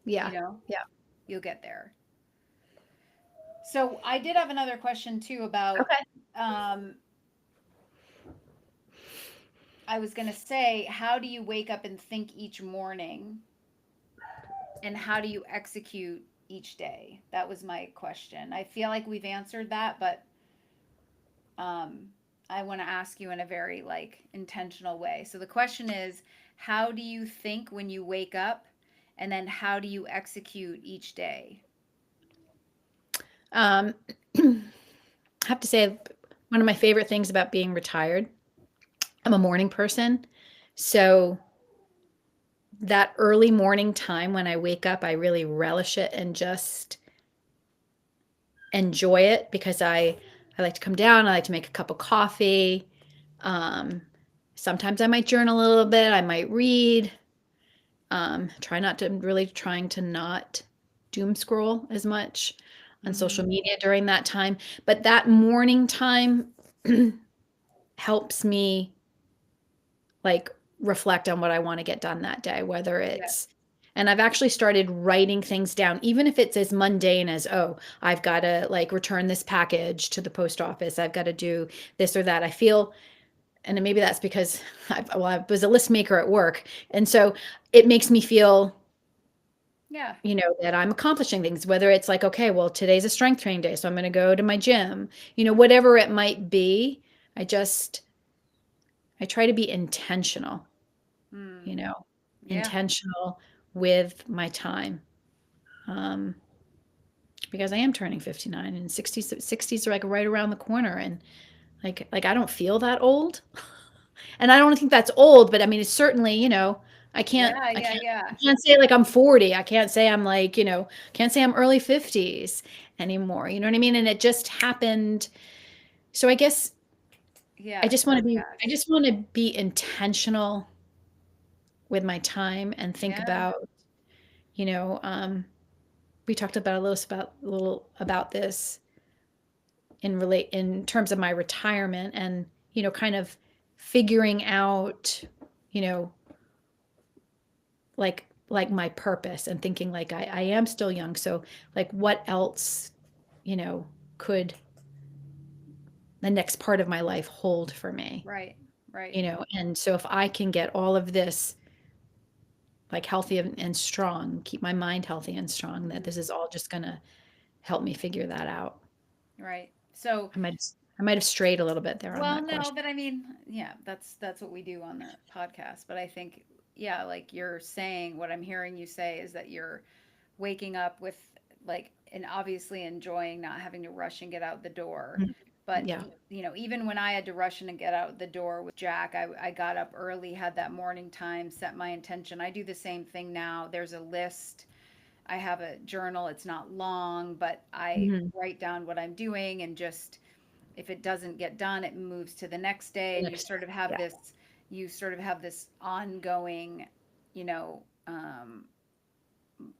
Speaker 1: You
Speaker 2: Yeah.
Speaker 1: know,
Speaker 2: Yeah.
Speaker 1: you'll get there. So I did have another question too about,
Speaker 2: Okay.
Speaker 1: um, I was going to say, how do you wake up and think each morning and how do you execute each day? That was my question. I feel like we've answered that, but um, I want to ask you in a very like intentional way. So the question is, how do you think when you wake up, and then how do you execute each day?
Speaker 2: Um, I have to say one of my favorite things about being retired, I'm a morning person. So that early morning time when I wake up, I really relish it and just enjoy it because I like to come down, I like to make a cup of coffee. Um, Sometimes I might journal a little bit, I might read. Try not to really trying to not doom scroll as much on
Speaker 1: Mm-hmm.
Speaker 2: social media during that time. But that morning time helps me like reflect on what I want to get done that day, whether
Speaker 1: Yeah.
Speaker 2: it's and I've actually started writing things down, even if it's as mundane as, oh, I've got to like return this package to the post office. I've got to do this or that. I feel, and maybe that's because I was a list maker at work. And so it makes me feel
Speaker 1: Yeah.
Speaker 2: that I'm accomplishing things, whether it's like, okay, well, today's a strength training day, so I'm going to go to my gym, whatever it might be. I just, I try to be intentional,
Speaker 1: Mm.
Speaker 2: you know,
Speaker 1: Yeah.
Speaker 2: intentional with my time. Um, because I am turning 59 and 60s are like right around the corner. And Like I don't feel that old. And I don't think that's old, but I mean, it's certainly, I can't
Speaker 1: Yeah,
Speaker 2: I
Speaker 1: yeah,
Speaker 2: can't
Speaker 1: yeah.
Speaker 2: I can't say like I'm 40. I can't say I'm like, can't say I'm early 50s anymore. You know what I mean? And it just happened. So I guess
Speaker 1: Yes,
Speaker 2: I
Speaker 1: yes.
Speaker 2: just want to be intentional with my time and think
Speaker 1: Yeah,
Speaker 2: about, you know, um, we talked about a little about this in terms of my retirement and, kind of figuring out, you know, like my purpose and thinking like I am still young. So like what else, you know, could the next part of my life hold for me?
Speaker 1: right, right.
Speaker 2: And so if I can get all of this like healthy and strong, keep my mind healthy and strong, that
Speaker 1: Mhm.
Speaker 2: this is all just gonna help me figure that out.
Speaker 1: Right. So,
Speaker 2: I might have strayed a little bit there on
Speaker 1: well,
Speaker 2: that
Speaker 1: no,
Speaker 2: question.
Speaker 1: but I mean, yeah, that's what we do on the podcast. But I think, yeah, like you're saying, what I'm hearing you say is that you're waking up with like, and obviously enjoying not having to rush and get out the door.
Speaker 2: Mhm.
Speaker 1: But,
Speaker 2: Yeah.
Speaker 1: even when I had to rush in and get out the door with Jack, I got up early, had that morning time, set my intention. I do the same thing now. There's a list. I have a journal. It's not long, but I
Speaker 2: Mhm.
Speaker 1: write down what I'm doing, and just if it doesn't get done, it moves to the next day,
Speaker 2: The
Speaker 1: and you
Speaker 2: next
Speaker 1: sort of
Speaker 2: day.
Speaker 1: have
Speaker 2: Yeah.
Speaker 1: this ongoing, you know,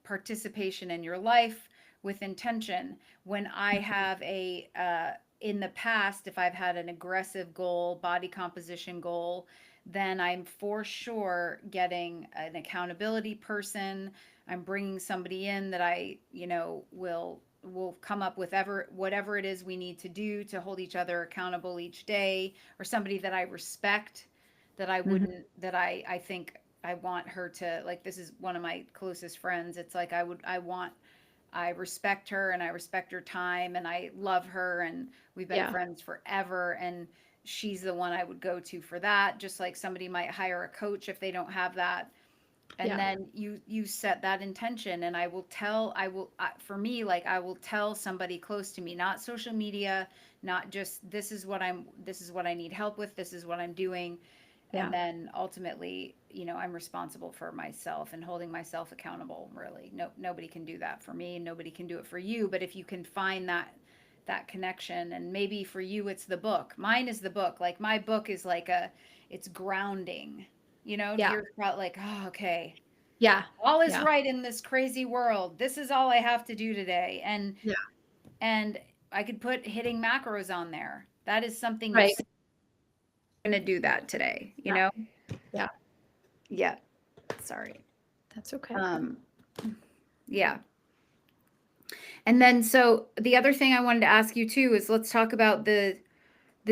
Speaker 1: participation in your life with intention. When I have in the past, if I've had an aggressive goal, body composition goal, then I'm for sure getting an accountability person. I'm bringing somebody in that will come up with whatever it is we need to do to hold each other accountable each day, or somebody that I respect, that I
Speaker 2: Mhm.
Speaker 1: wouldn't that I think I want her to, like, this is one of my closest friends. It's like I respect her, and I respect her time, and I love her, and we've been
Speaker 2: Yeah.
Speaker 1: friends forever, and she's the one I would go to for that. Just like somebody might hire a coach if they don't have that. And
Speaker 2: Yeah.
Speaker 1: then you set that intention, and for me, like, I will tell somebody close to me, not social media, not just this is what I need help with, this is what I'm doing. And
Speaker 2: Yeah.
Speaker 1: then ultimately, I'm responsible for myself and holding myself accountable. Really, nobody can do that for me, nobody can do it for you. But if you can find that connection, and maybe for you it's the book. Mine is the book. Like, my book is like it's grounding.
Speaker 2: Yeah.
Speaker 1: You're probably like, oh, okay,
Speaker 2: Yeah.
Speaker 1: all is
Speaker 2: Yeah.
Speaker 1: right in this crazy world, this is all I have to do today.
Speaker 2: Yeah.
Speaker 1: And I could put hitting macros on there. That is something you
Speaker 2: Right.
Speaker 1: say, I'm going to do that today,
Speaker 2: Yeah. Yeah.
Speaker 1: Yeah. Sorry.
Speaker 2: That's okay.
Speaker 1: Um, yeah. And then, so the other thing I wanted to ask you too is, let's talk about the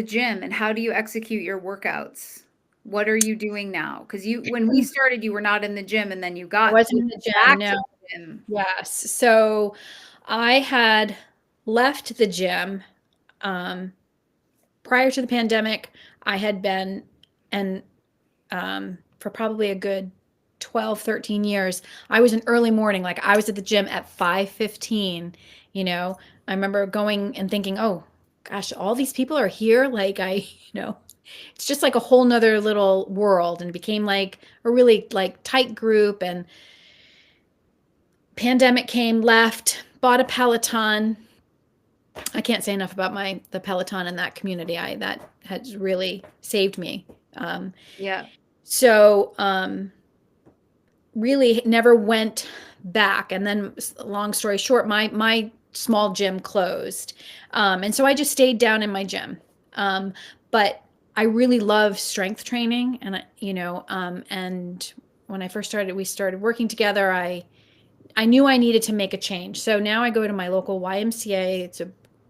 Speaker 1: gym, and how do you execute your workouts? What are you doing now? Because when we started, you were not in the gym, and then you
Speaker 2: I
Speaker 1: got
Speaker 2: wasn't in the gym,
Speaker 1: back
Speaker 2: no.
Speaker 1: to the gym.
Speaker 2: Yes. So I had left the gym um, prior to the pandemic. I had been, and for probably a good 12, 13 years, I was an early morning. Like I was at the gym at 5:15, you know. I remember going and thinking, oh gosh, all these people are here. Like it's just like a whole nother little world, and it became like a really like tight group. And pandemic came, left, bought a Peloton. I can't say enough about the Peloton in that community. I That has really saved me. Um,
Speaker 1: Yeah.
Speaker 2: so really never went back. And then, long story short, my small gym closed, and so I just stayed down in my gym. But I really love strength training, and and when I first started, we started working together. I knew I needed to make a change. So now I go to my local YMCA. It's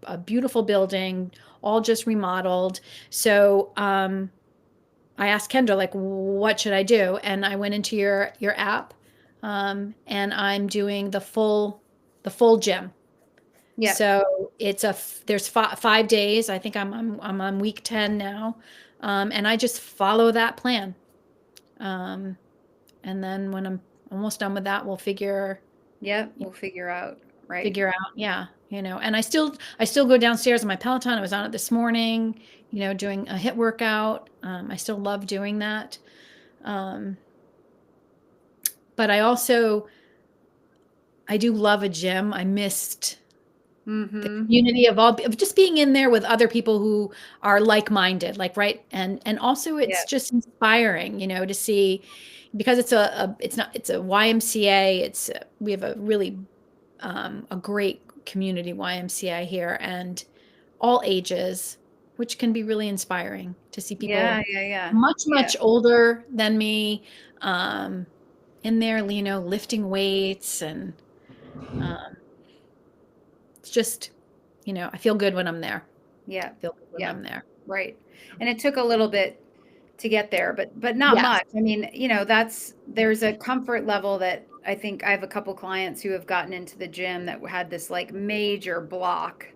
Speaker 2: a beautiful building, all just remodeled. So I asked Kendra, like, what should I do? And I went into your app, and I'm doing the full gym.
Speaker 1: Yeah.
Speaker 2: So there's 5 days. I think I'm on week 10 now, and I just follow that plan. Um, and then when I'm almost done with that, we'll
Speaker 1: Yep. We'll figure out. Right.
Speaker 2: figure out, yeah, And I still go downstairs on my Peloton. I was on it this morning, doing a hit workout. I still love doing that. Um, but I do love a gym. I missed the
Speaker 1: Mm-hmm.
Speaker 2: community of just being in there with other people who are like-minded, like, right. And also
Speaker 1: Yeah.
Speaker 2: it's just inspiring, to see, because it's a YMCA. We have a really, a great community YMCA here, and all ages, which can be really inspiring to see
Speaker 1: Yeah.
Speaker 2: people
Speaker 1: Yeah. Yeah.
Speaker 2: much,
Speaker 1: Yeah.
Speaker 2: much older than me, um, in there, lifting weights. And um, it's just, I feel good when I'm there.
Speaker 1: Yeah.
Speaker 2: I feel good when
Speaker 1: Yeah.
Speaker 2: I'm there.
Speaker 1: Right. And it took a little bit to get there, but not
Speaker 2: Yes.
Speaker 1: much. I mean, there's a comfort level that I think I have a couple clients who have gotten into the gym that had this like major block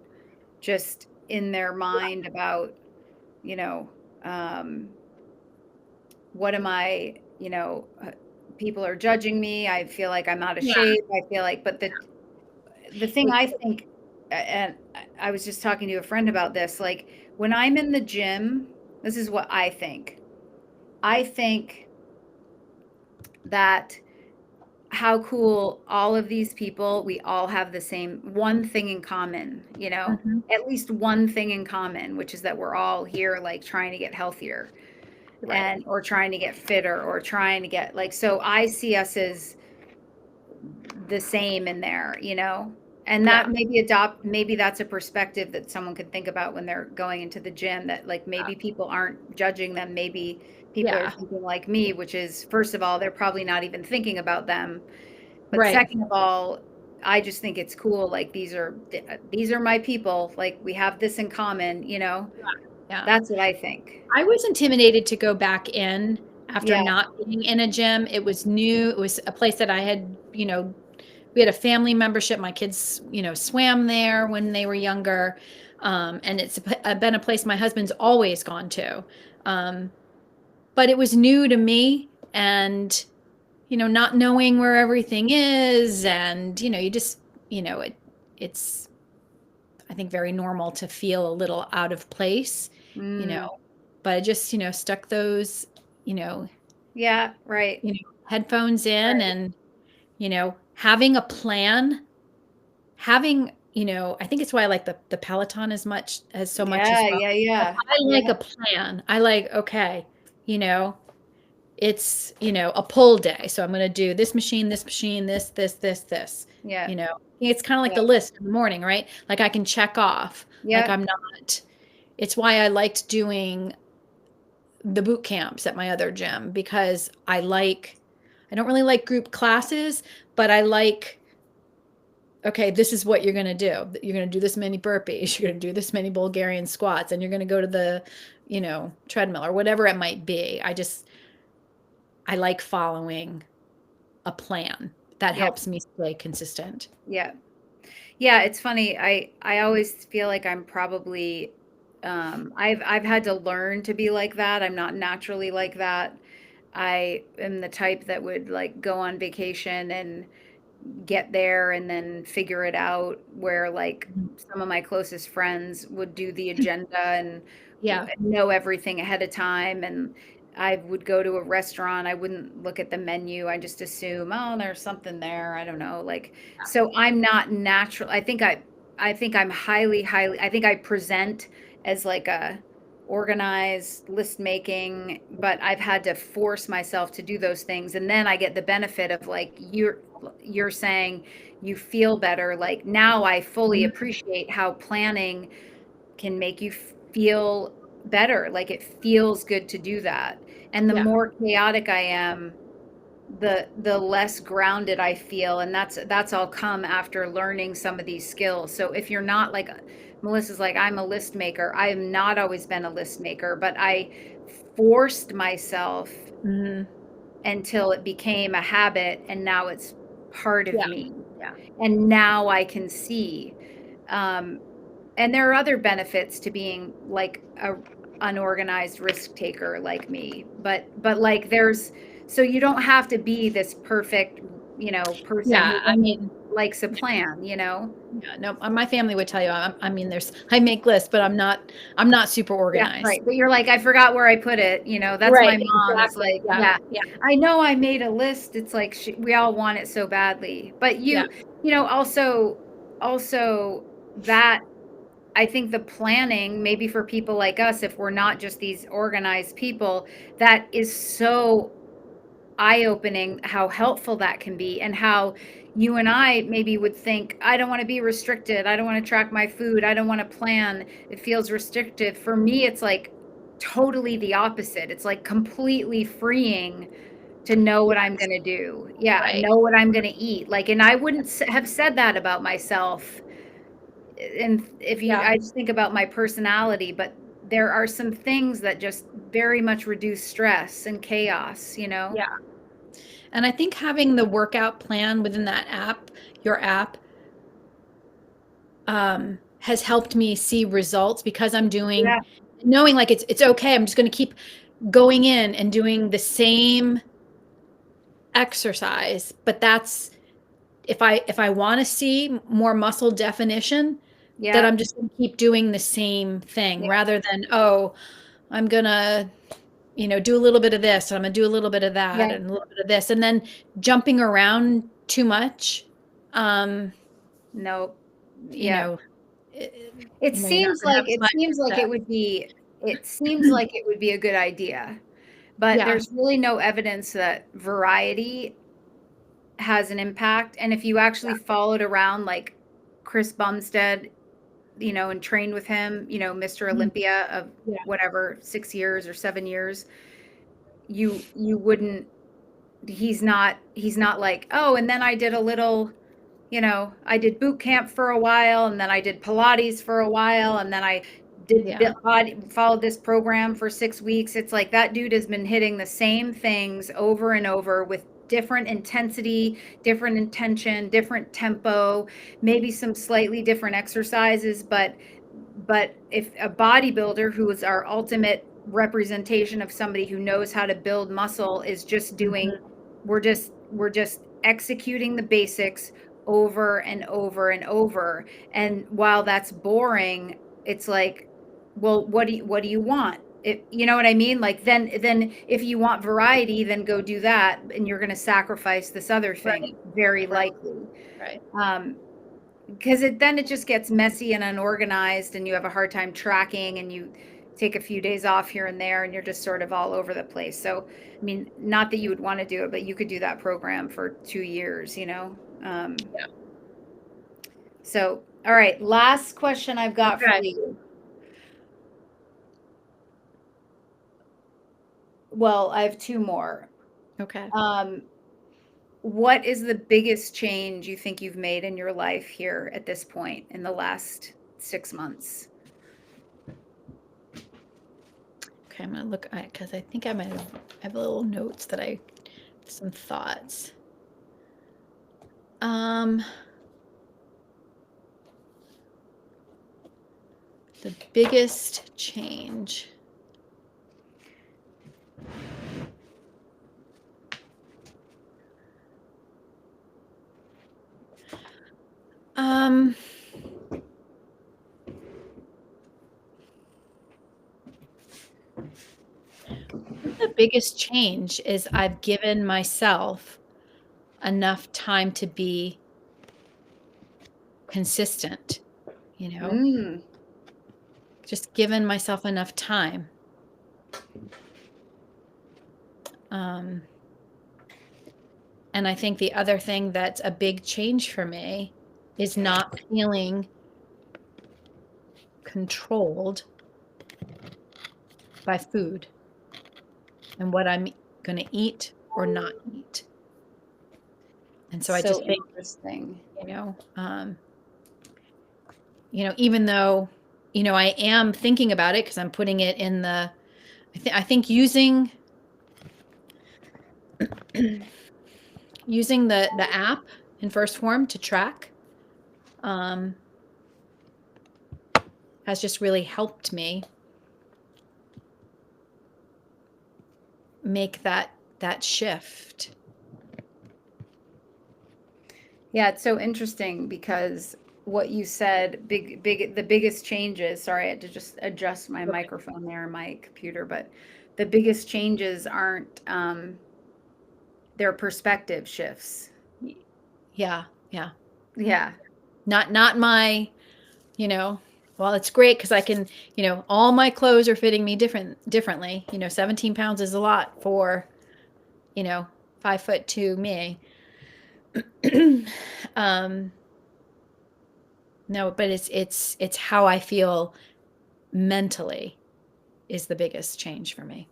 Speaker 1: just in their mind about, you know, um, what am I, people are judging me. I feel like I'm out of
Speaker 2: Yeah.
Speaker 1: shape. I feel like, but the thing
Speaker 2: It,
Speaker 1: I think, and I was just talking to a friend about this, like when I'm in the gym, this is what I think. I think that how cool all of these people, we all have the same one thing in common,
Speaker 2: mhm.
Speaker 1: at least one thing in common, which is that we're all here like trying to get healthier
Speaker 2: Right.
Speaker 1: and or trying to get fitter or trying to get like, so I see us as the same in there, and
Speaker 2: Yeah.
Speaker 1: that maybe that's a perspective that someone could think about when they're going into the gym, that like maybe people aren't judging them, maybe people are
Speaker 2: Yeah.
Speaker 1: thinking like me, which is, first of all, they're probably not even thinking about them, but
Speaker 2: Right.
Speaker 1: second of all, I just think it's cool, like these are my people, like we have this in common,
Speaker 2: Yeah.
Speaker 1: that's what I think.
Speaker 2: I was intimidated to go back in after
Speaker 1: Yeah.
Speaker 2: not being in a gym. It was new. It was a place that I had, we had a family membership. My kids, swam there when they were younger. And been a place my husband's always gone to. Um, but it was new to me, and, not knowing where everything is. And, you just, it's, I think, very normal to feel a little out of place, you
Speaker 1: Mm,
Speaker 2: know, but I just, stuck those, you know,
Speaker 1: yeah, right,
Speaker 2: headphones in,
Speaker 1: right.
Speaker 2: and, having a plan, I think it's why I like the Peloton as so much as
Speaker 1: Yeah,
Speaker 2: well.
Speaker 1: yeah,
Speaker 2: Like,
Speaker 1: yeah,
Speaker 2: I like
Speaker 1: yeah,
Speaker 2: a plan. I like, okay, you know, it's, a pull day. So I'm going to do this machine, this.
Speaker 1: yeah,
Speaker 2: It's kind of like
Speaker 1: yeah,
Speaker 2: the list in the morning, right? Like I can check off. Like
Speaker 1: yeah.
Speaker 2: I'm not, it's why I liked doing the boot camps at my other gym, because I don't really like group classes, but I like, okay, this is what you're going to do. You're going to do this many burpees, you're going to do this many Bulgarian squats, and you're going to go to the, treadmill or whatever it might be. I like following a plan that
Speaker 1: Yeah,
Speaker 2: helps me stay consistent.
Speaker 1: yeah. Yeah, it's funny. I always feel like I'm probably I've had to learn to be like that. I'm not naturally like that. I am the type that would like go on vacation and get there and then figure it out, where like
Speaker 2: Mhm.
Speaker 1: some of my closest friends would do the agenda and
Speaker 2: Yeah.
Speaker 1: know everything ahead of time, and I would go to a restaurant, I wouldn't look at the menu, I just assume, oh, there's something there, I don't know, like, so I'm not natural. I think I'm highly, I think I present as like a organized list making, but I've had to force myself to do those things, and then I get the benefit of like you're saying you feel better, like now I fully
Speaker 2: Mhm.
Speaker 1: appreciate how planning can make you feel better, like it feels good to do that, and the
Speaker 2: Yeah.
Speaker 1: more chaotic I am, the less grounded I feel, and that's all come after learning some of these skills. So if you're not like Melissa's, like, I'm a list maker, I have not always been a list maker, but I forced myself
Speaker 2: Mhm.
Speaker 1: until it became a habit, and now it's part of
Speaker 2: Yeah.
Speaker 1: me,
Speaker 2: Yeah.
Speaker 1: and now I can see. Um, and there are other benefits to being like a unorganized risk taker like me, but like there's, so you don't have to be this perfect, person
Speaker 2: Yeah.
Speaker 1: who
Speaker 2: I
Speaker 1: only
Speaker 2: mean,
Speaker 1: likes a plan, you know?
Speaker 2: Yeah, no, my family would tell you, I mean, I make lists, but I'm not super
Speaker 1: Yeah,
Speaker 2: organized.
Speaker 1: right. But you're like, I forgot where I put it. You know, that's
Speaker 2: Right,
Speaker 1: my mom. It's
Speaker 2: exactly.
Speaker 1: like,
Speaker 2: Yeah,
Speaker 1: yeah,
Speaker 2: yeah,
Speaker 1: I know I made a list. It's like we all want it so badly. But
Speaker 2: yeah,
Speaker 1: you know, also that I think the planning, maybe for people like us, if we're not just these organized people, that is so eye-opening how helpful that can be and how you and I maybe would think, I don't want to be restricted. I don't want to track my food. I don't want to plan. It feels restrictive. For me, it's like totally the opposite. It's like completely freeing to know what I'm
Speaker 2: yes,
Speaker 1: going to do. Yeah,
Speaker 2: right.
Speaker 1: know what I'm going to eat. Like, and I wouldn't have said that about myself. And if you,
Speaker 2: Yeah,
Speaker 1: I just think about my personality, but there are some things that just very much reduce stress and chaos, you know?
Speaker 2: yeah. And I think having the workout plan within your app, has helped me see results because I'm
Speaker 1: Yeah.
Speaker 2: knowing like it's okay. I'm just going to keep going in and doing the same exercise, but that's if I want to see more muscle definition, that
Speaker 1: Yeah.
Speaker 2: I'm just going to keep doing the same thing
Speaker 1: Yeah.
Speaker 2: rather than, oh, I'm going to, do a little bit of this, and I'm going to do a little bit of that
Speaker 1: Yeah.
Speaker 2: and a little bit of this, and then jumping around too much. Um,
Speaker 1: No.
Speaker 2: you
Speaker 1: Yeah.
Speaker 2: know, you're not going to have as
Speaker 1: It
Speaker 2: much
Speaker 1: seems like
Speaker 2: success.
Speaker 1: it seems like it would be a good idea, but
Speaker 2: Yeah.
Speaker 1: there's really no evidence that variety has an impact. And if you actually followed around like Chris Bumstead, you know, and trained with him, you know, Mr.
Speaker 2: Mhm.
Speaker 1: Olympia of
Speaker 2: Yeah.
Speaker 1: whatever, 6 years or 7 years, you wouldn't, he's not like, oh, and then I did a little, you know, I did boot camp for a while, and then I did Pilates for a while, and then I did
Speaker 2: Yeah.
Speaker 1: followed this program for 6 weeks. It's like that dude has been hitting the same things over and over with different intensity, different intention, different tempo, maybe some slightly different exercises, but if a bodybuilder who is our ultimate representation of somebody who knows how to build muscle is just doing,
Speaker 2: Mhm.
Speaker 1: we're just executing the basics over and over and over. And while that's boring, it's like, well, what do you want? You know what I mean? Like then if you want variety, then go do that, and you're going to sacrifice this other thing
Speaker 2: Right.
Speaker 1: very
Speaker 2: Right.
Speaker 1: likely.
Speaker 2: Right.
Speaker 1: Um, because then it just gets messy and unorganized, and you have a hard time tracking, and you take a few days off here and there, and you're just sort of all over the place. So, I mean, not that you would want to do it, but you could do that program for 2 years, you know?
Speaker 2: Yeah.
Speaker 1: So, all right, last question I've got for
Speaker 2: Okay.
Speaker 1: you. Well, I have two more.
Speaker 2: Okay.
Speaker 1: Um, what is the biggest change you think you've made in your life here at this point in the last 6 months?
Speaker 2: Okay. I'm gonna look because I think I have little notes some thoughts. Um, the biggest change. Um, the biggest change is I've given myself enough time to be consistent, you know,
Speaker 1: Mm.
Speaker 2: just given myself enough time. Um, and I think the other thing that's a big change for me is not feeling controlled by food and what I'm going to eat or not eat. And so I
Speaker 1: So
Speaker 2: just think,
Speaker 1: interesting.
Speaker 2: you know, even though, I am thinking about it because I'm putting it in I think using the app in first form to track, um, has just really helped me make that shift.
Speaker 1: Yeah, it's so interesting because what you said, the biggest changes, sorry, I had to just adjust my
Speaker 2: Okay.
Speaker 1: microphone there, my computer, but the biggest changes aren't, their perspective shifts.
Speaker 2: Yeah, yeah.
Speaker 1: Yeah.
Speaker 2: Not my, you know, well, it's great because I can, all my clothes are fitting me differently. 17 pounds is a lot for, you know, 5'2" me. um, no, but it's how I feel mentally is the biggest change for me.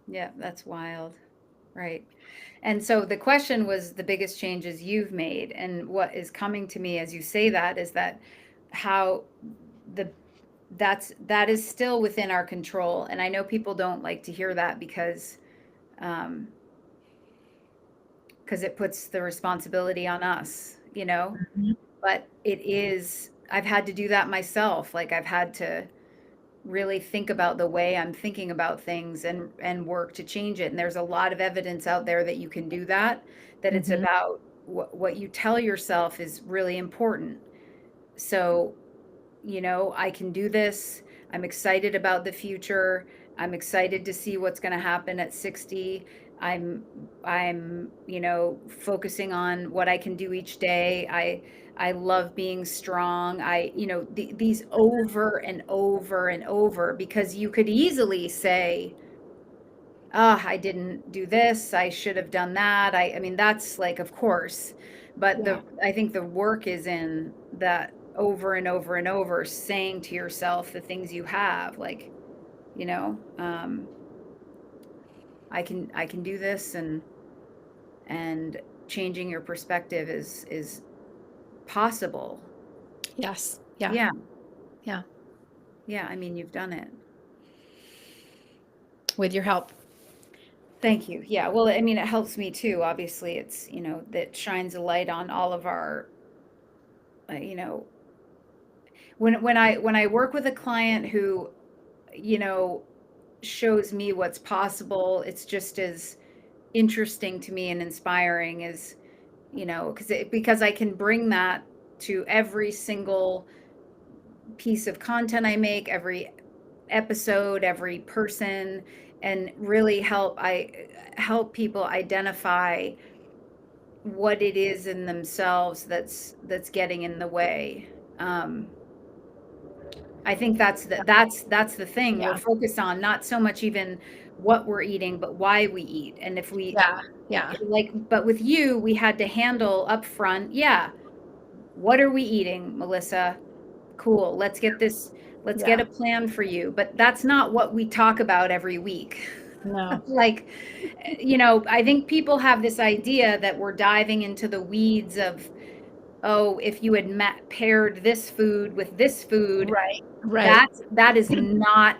Speaker 1: Yeah, that's wild. Right. And so the question was the biggest changes you've made. And what is coming to me as you say that is that how the that is still within our control. And I know people don't like to hear that um, because it puts the responsibility on us, you know?
Speaker 2: Mhm.
Speaker 1: But it is, I've had to do that myself. Like I've had to really think about the way I'm thinking about things and work to change it. And there's a lot of evidence out there that you can do that, that it's
Speaker 2: Mhm.
Speaker 1: about what you tell yourself is really important. So, I can do this. I'm excited about the future. I'm excited to see what's going to happen at 60. I'm focusing on what I can do each day. I love being strong. These over and over and over, because you could easily say, "Ah, I didn't do this. I should have done that." I mean, that's like, of course, but
Speaker 2: Yeah.
Speaker 1: I think the work is in that over and over and over saying to yourself the things you have, like, you know, um, I can do this, and changing your perspective is possible.
Speaker 2: Yes. Yeah.
Speaker 1: Yeah,
Speaker 2: Yeah.
Speaker 1: yeah. I mean, you've done it.
Speaker 2: With your help.
Speaker 1: Thank you. Yeah. Well, I mean, it helps me too. Obviously, it's that shines a light on all of our, uh, you know, when I work with a client who, you know, shows me what's possible, it's just as interesting to me and inspiring as, because I can bring that to every single piece of content I make, every episode, every person, and really help people identify what it is in themselves that's getting in the way. Um, I think that's the thing we're
Speaker 2: Yeah.
Speaker 1: focused on, not so much even what we're eating, but why we eat. And if we
Speaker 2: Yeah. Yeah.
Speaker 1: like, but with you, we had to handle up front, yeah, what are we eating, Melissa? Cool. Let's get
Speaker 2: Yeah.
Speaker 1: a plan for you. But that's not what we talk about every week.
Speaker 2: No.
Speaker 1: Like, I think people have this idea that we're diving into the weeds of, oh, if you had paired this food with this food,
Speaker 2: Right. Right.
Speaker 1: that is not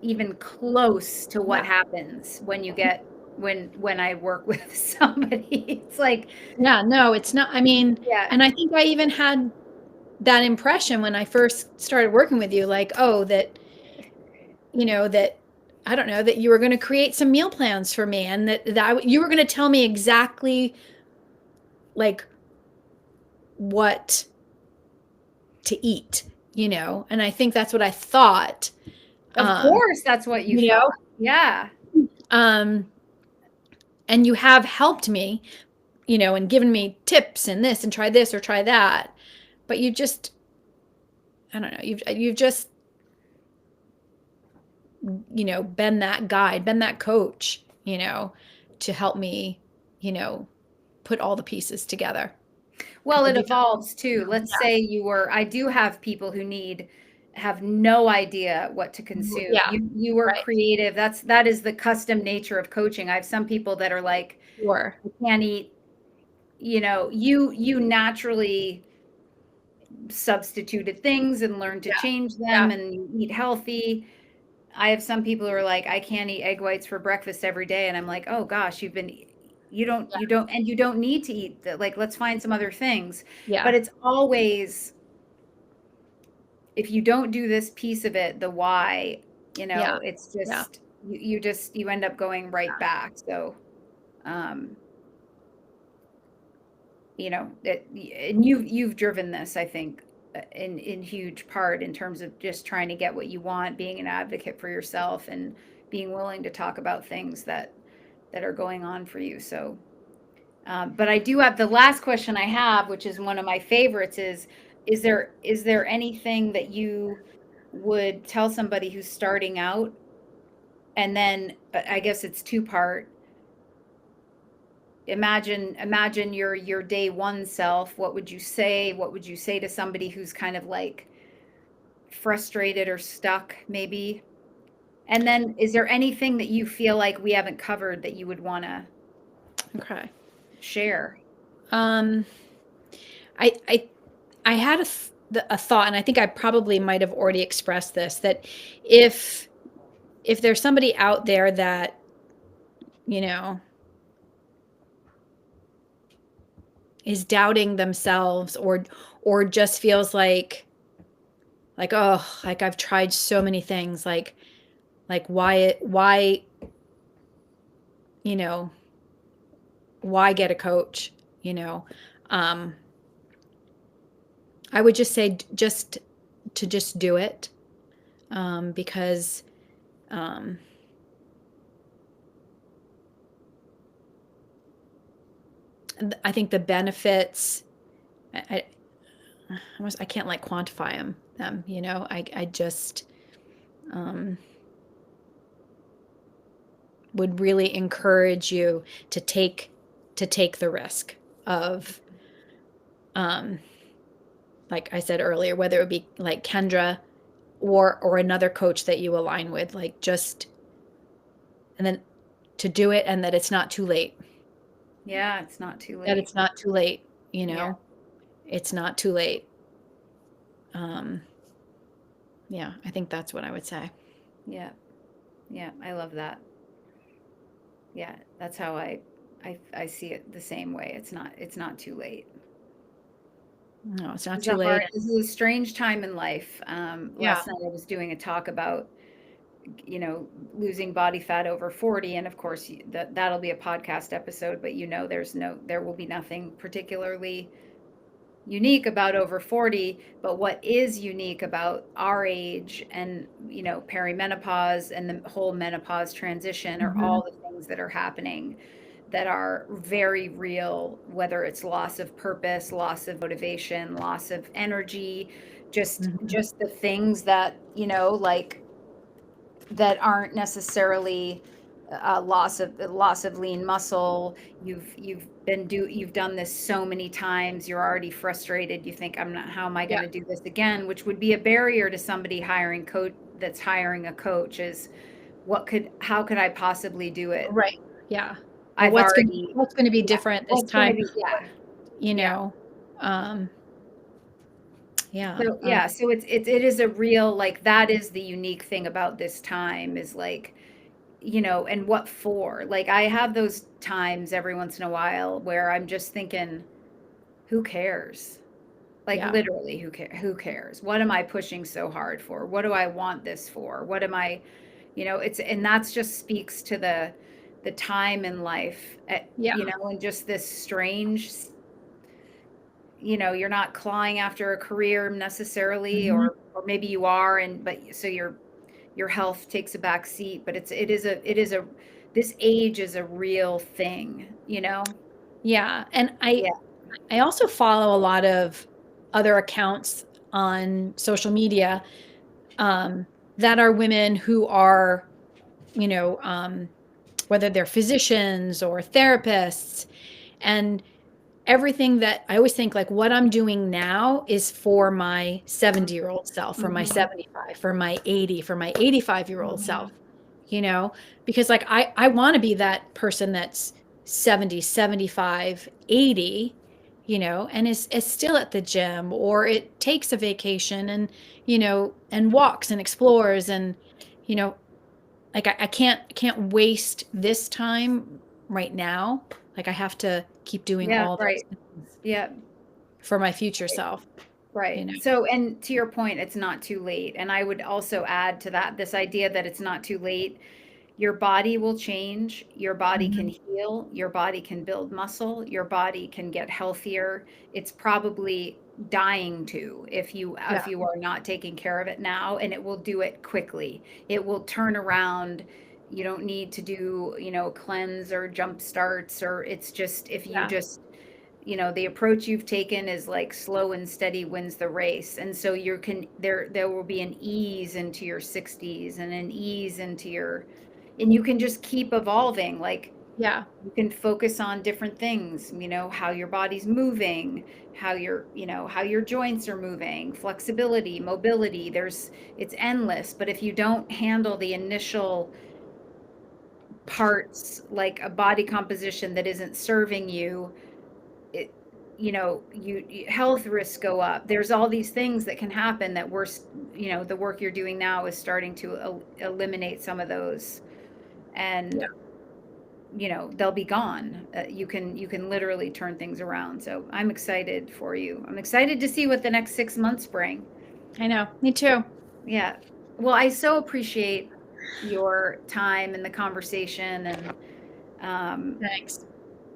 Speaker 1: even close to what
Speaker 2: Yeah.
Speaker 1: happens when I work with somebody. It's like,
Speaker 2: Yeah. No, it's not. I mean,
Speaker 1: yeah,
Speaker 2: and I think I even had that impression when I first started working with you, like, oh, that I don't know, that you were going to create some meal plans for me and that you were going to tell me exactly like what to eat, and I think that's what I thought.
Speaker 1: of
Speaker 2: Um,
Speaker 1: course that's what you
Speaker 2: you
Speaker 1: thought.
Speaker 2: know,
Speaker 1: Yeah.
Speaker 2: um, and you have helped me, and given me tips and this and try this or try that. But I don't know, you've just, been that guide, been that coach, to help me, you know, put all the pieces together.
Speaker 1: Well,
Speaker 2: Because
Speaker 1: it
Speaker 2: it'd be,
Speaker 1: evolves too. Let's say I do have people who have no idea what to consume.
Speaker 2: yeah,
Speaker 1: You were
Speaker 2: right,
Speaker 1: creative. That is the custom nature of coaching. I have some people that are like,
Speaker 2: sure,
Speaker 1: I can't eat, you naturally substituted things and learned to
Speaker 2: yeah,
Speaker 1: change
Speaker 2: yeah,
Speaker 1: them, and you eat healthy. I have some people who are like, I can't eat egg whites for breakfast every day. And I'm like, oh gosh, and you don't need to eat that. Like, let's find some other things.
Speaker 2: yeah,
Speaker 1: But it's always, if you don't do this piece of it, the why,
Speaker 2: yeah,
Speaker 1: it's
Speaker 2: yeah,
Speaker 1: just, you end up going right back. So, um, and you've driven this, I think, in huge part in terms of just trying to get what you want, being an advocate for yourself, and being willing to talk about things that are going on for you. So, but I do have the last question I have, which is one of my favorites, is there anything that you would tell somebody who's starting out? And then I guess it's two part. Imagine your day one self. What would you say to somebody who's kind of like frustrated or stuck maybe? And then is there anything that you feel like we haven't covered that you would want to
Speaker 2: Okay.
Speaker 1: share?
Speaker 2: Um, I I I had a thought, and I think I probably might have already expressed this, that if if there's somebody out there that, you know, is doubting themselves, or just feels like, oh, like I've tried so many things, like why, you know, why get a coach, you know? Um, I would just say just do it, because um, I think the benefits, I, I can't like quantify them, you know. I just um, would really encourage you to take the risk of, um, like I said earlier, whether it would be like Kendra or another coach that you align with, like just, and then to do it, and that it's not too late.
Speaker 1: Yeah, it's not too
Speaker 2: That
Speaker 1: late.
Speaker 2: it's not too late, you
Speaker 1: Yeah,
Speaker 2: know. It's not too late. Um, yeah, I think that's what I would say.
Speaker 1: yeah, yeah. I love that. Yeah, that's how I see it the same way. It's not too late.
Speaker 2: No, it's not
Speaker 1: This is
Speaker 2: too
Speaker 1: a
Speaker 2: late.
Speaker 1: hard, this is a strange time in life.
Speaker 2: Yeah,
Speaker 1: Last night I was doing a talk about, losing body fat over 40, and of course that'll be a podcast episode, but there will be nothing particularly unique about over 40, but what is unique about our age and, perimenopause and the whole menopause transition are
Speaker 2: mhm,
Speaker 1: all the things that are happening that are very real, whether it's loss of purpose, loss of motivation, loss of energy, just
Speaker 2: mhm.
Speaker 1: just the things that, like, that aren't necessarily loss of lean muscle. You've done this so many times. You're already frustrated. You think, I'm not. How am I going
Speaker 2: Yeah,
Speaker 1: to do this again? Which would be a barrier to somebody hiring coach that's hiring a coach. Is how could I possibly do it?
Speaker 2: right. Yeah. Or
Speaker 1: I've already,
Speaker 2: what's gonna be
Speaker 1: yeah.
Speaker 2: different this
Speaker 1: What's going to
Speaker 2: time,
Speaker 1: be, yeah,
Speaker 2: you
Speaker 1: yeah.
Speaker 2: know? Um, yeah,
Speaker 1: So yeah, so it is a real, like, that is the unique thing about this time, is like, and what for? Like, I have those times every once in a while where I'm just thinking, who cares? Like,
Speaker 2: yeah,
Speaker 1: literally, who cares? What am I pushing so hard for? What do I want this for? What am I, and that's just speaks to the time in life,
Speaker 2: yeah,
Speaker 1: and just this strange, you're not clawing after a career necessarily,
Speaker 2: mhm.
Speaker 1: or maybe you are, and but so your health takes a back seat, but it is a this age is a real thing.
Speaker 2: Yeah, and I
Speaker 1: Yeah.
Speaker 2: I also follow a lot of other accounts on social media, um, that are women who are, you know, whether they're physicians or therapists, and everything that I always think, like, what I'm doing now is for my 70-year-old self, for my
Speaker 1: Mhm.
Speaker 2: 75, for my 80, for my 85-year-old self,
Speaker 1: Mhm.
Speaker 2: you know, because like I want to be that person that's 70, 75, 80, you know, and is still at the gym, or it takes a vacation, and, and walks and explores, and, you know, like I can't waste this time right now. Like I have to keep doing
Speaker 1: Yeah,
Speaker 2: all those
Speaker 1: right.
Speaker 2: things
Speaker 1: Yeah,
Speaker 2: for my future
Speaker 1: right.
Speaker 2: self, you
Speaker 1: Right.
Speaker 2: know?
Speaker 1: So, and to your point, it's not too late. And I would also add to that this idea that it's not too late. Your body will change, your body can
Speaker 2: Mhm.
Speaker 1: heal, your body can build muscle, your body can get healthier. It's probably dying to
Speaker 2: Yeah,
Speaker 1: if you are not taking care of it now, and it will do it quickly. It will turn around. You don't need to do, cleanse or jump starts, or it's just if you
Speaker 2: yeah,
Speaker 1: just the approach you've taken is like slow and steady wins the race. And so you can there will be an ease into your 60s and an ease into your and you can just keep evolving. Like
Speaker 2: yeah,
Speaker 1: you can focus on different things, how your body's moving, how your joints are moving, flexibility, mobility. It's endless. But if you don't handle the initial parts, like a body composition that isn't serving you, it health risks go up. There's all these things that can happen that the work you're doing now is starting to eliminate some of those,
Speaker 2: yeah.
Speaker 1: and they'll be gone. You can literally turn things around. So I'm excited for you. I'm excited to see what the next 6 months bring.
Speaker 2: I know. Me too.
Speaker 1: Yeah. Well, I so appreciate your time and the conversation, and um,
Speaker 2: Thanks.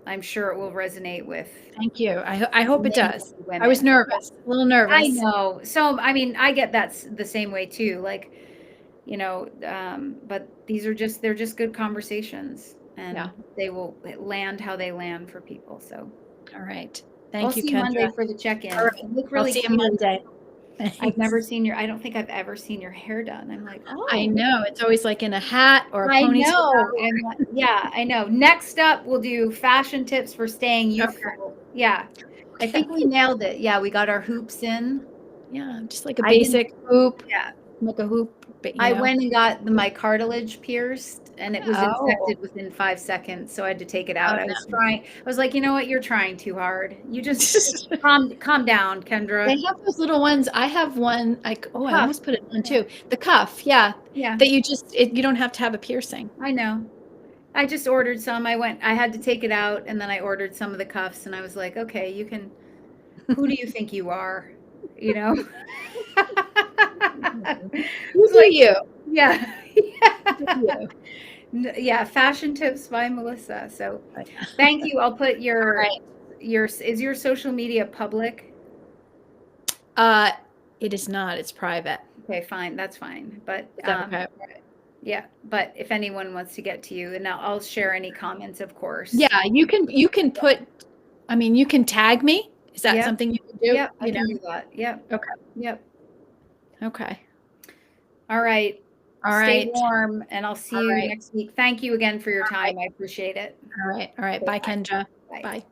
Speaker 1: I'm sure it will resonate with
Speaker 2: Thank you. I hope it
Speaker 1: many,
Speaker 2: does.
Speaker 1: many
Speaker 2: I was
Speaker 1: women.
Speaker 2: nervous, a little
Speaker 1: I
Speaker 2: nervous.
Speaker 1: know. So, I mean, I get that's the same way too. Like, but they're just good conversations,
Speaker 2: Yeah.
Speaker 1: and they will land how they land for people. So
Speaker 2: All right.
Speaker 1: I'll
Speaker 2: Thank you,
Speaker 1: see you Monday
Speaker 2: Kendra.
Speaker 1: for the
Speaker 2: All
Speaker 1: check-in.
Speaker 2: right.
Speaker 1: You look
Speaker 2: I'll
Speaker 1: really
Speaker 2: see you
Speaker 1: cute.
Speaker 2: Monday. Thanks.
Speaker 1: I don't think I've ever seen your hair done. I'm like,
Speaker 2: I
Speaker 1: oh,
Speaker 2: know. It's always like in a hat or a
Speaker 1: I
Speaker 2: ponytail.
Speaker 1: know. Yeah, I know. Next up, we'll do fashion tips for staying
Speaker 2: Okay.
Speaker 1: youthful. Yeah. I think we
Speaker 2: Okay.
Speaker 1: nailed it. Yeah, we got our hoops in.
Speaker 2: Yeah. Just like a
Speaker 1: I didn't,
Speaker 2: basic hoop,
Speaker 1: yeah.
Speaker 2: like a hoop, but
Speaker 1: I went and got my cartilage pierced, and it was
Speaker 2: Oh.
Speaker 1: infected within 5 seconds, so I had to take it
Speaker 2: Oh
Speaker 1: out.
Speaker 2: no.
Speaker 1: I was like, you know what? You're trying too hard. You just calm down,
Speaker 2: They
Speaker 1: Kendra.
Speaker 2: have those little ones. I have one. Oh, I
Speaker 1: Cuff.
Speaker 2: almost put it on
Speaker 1: Yeah.
Speaker 2: too. The cuff, yeah.
Speaker 1: Yeah,
Speaker 2: That you don't have to have a piercing.
Speaker 1: I know. I just ordered some. I had to take it out, and then I ordered some of the cuffs, and I was like, okay, you can, who do you think you are? You know? I
Speaker 2: You
Speaker 1: was
Speaker 2: do
Speaker 1: like,
Speaker 2: you.
Speaker 1: yeah.
Speaker 2: You do you.
Speaker 1: Yeah, fashion tips by Melissa. So thank you. I'll put
Speaker 2: All right.
Speaker 1: is your social media public?
Speaker 2: Uh, it is not. It's private.
Speaker 1: Okay, fine. That's fine. But
Speaker 2: Is that okay?
Speaker 1: yeah, but if anyone wants to get to you, and I'll share any comments, of course.
Speaker 2: Yeah, you can put, I mean, you can tag me. Is that
Speaker 1: Yep.
Speaker 2: something you can do?
Speaker 1: Yep, I
Speaker 2: You
Speaker 1: can
Speaker 2: know?
Speaker 1: do that. Yep.
Speaker 2: Okay.
Speaker 1: Yep.
Speaker 2: Okay.
Speaker 1: All right.
Speaker 2: All
Speaker 1: Stay
Speaker 2: right.
Speaker 1: warm, and I'll see
Speaker 2: All
Speaker 1: you
Speaker 2: right.
Speaker 1: next week. Thank you again for your
Speaker 2: All right.
Speaker 1: time. I appreciate it.
Speaker 2: All right. All right.
Speaker 1: Okay,
Speaker 2: Bye,
Speaker 1: bye.
Speaker 2: Kendra.
Speaker 1: Bye.
Speaker 2: Bye.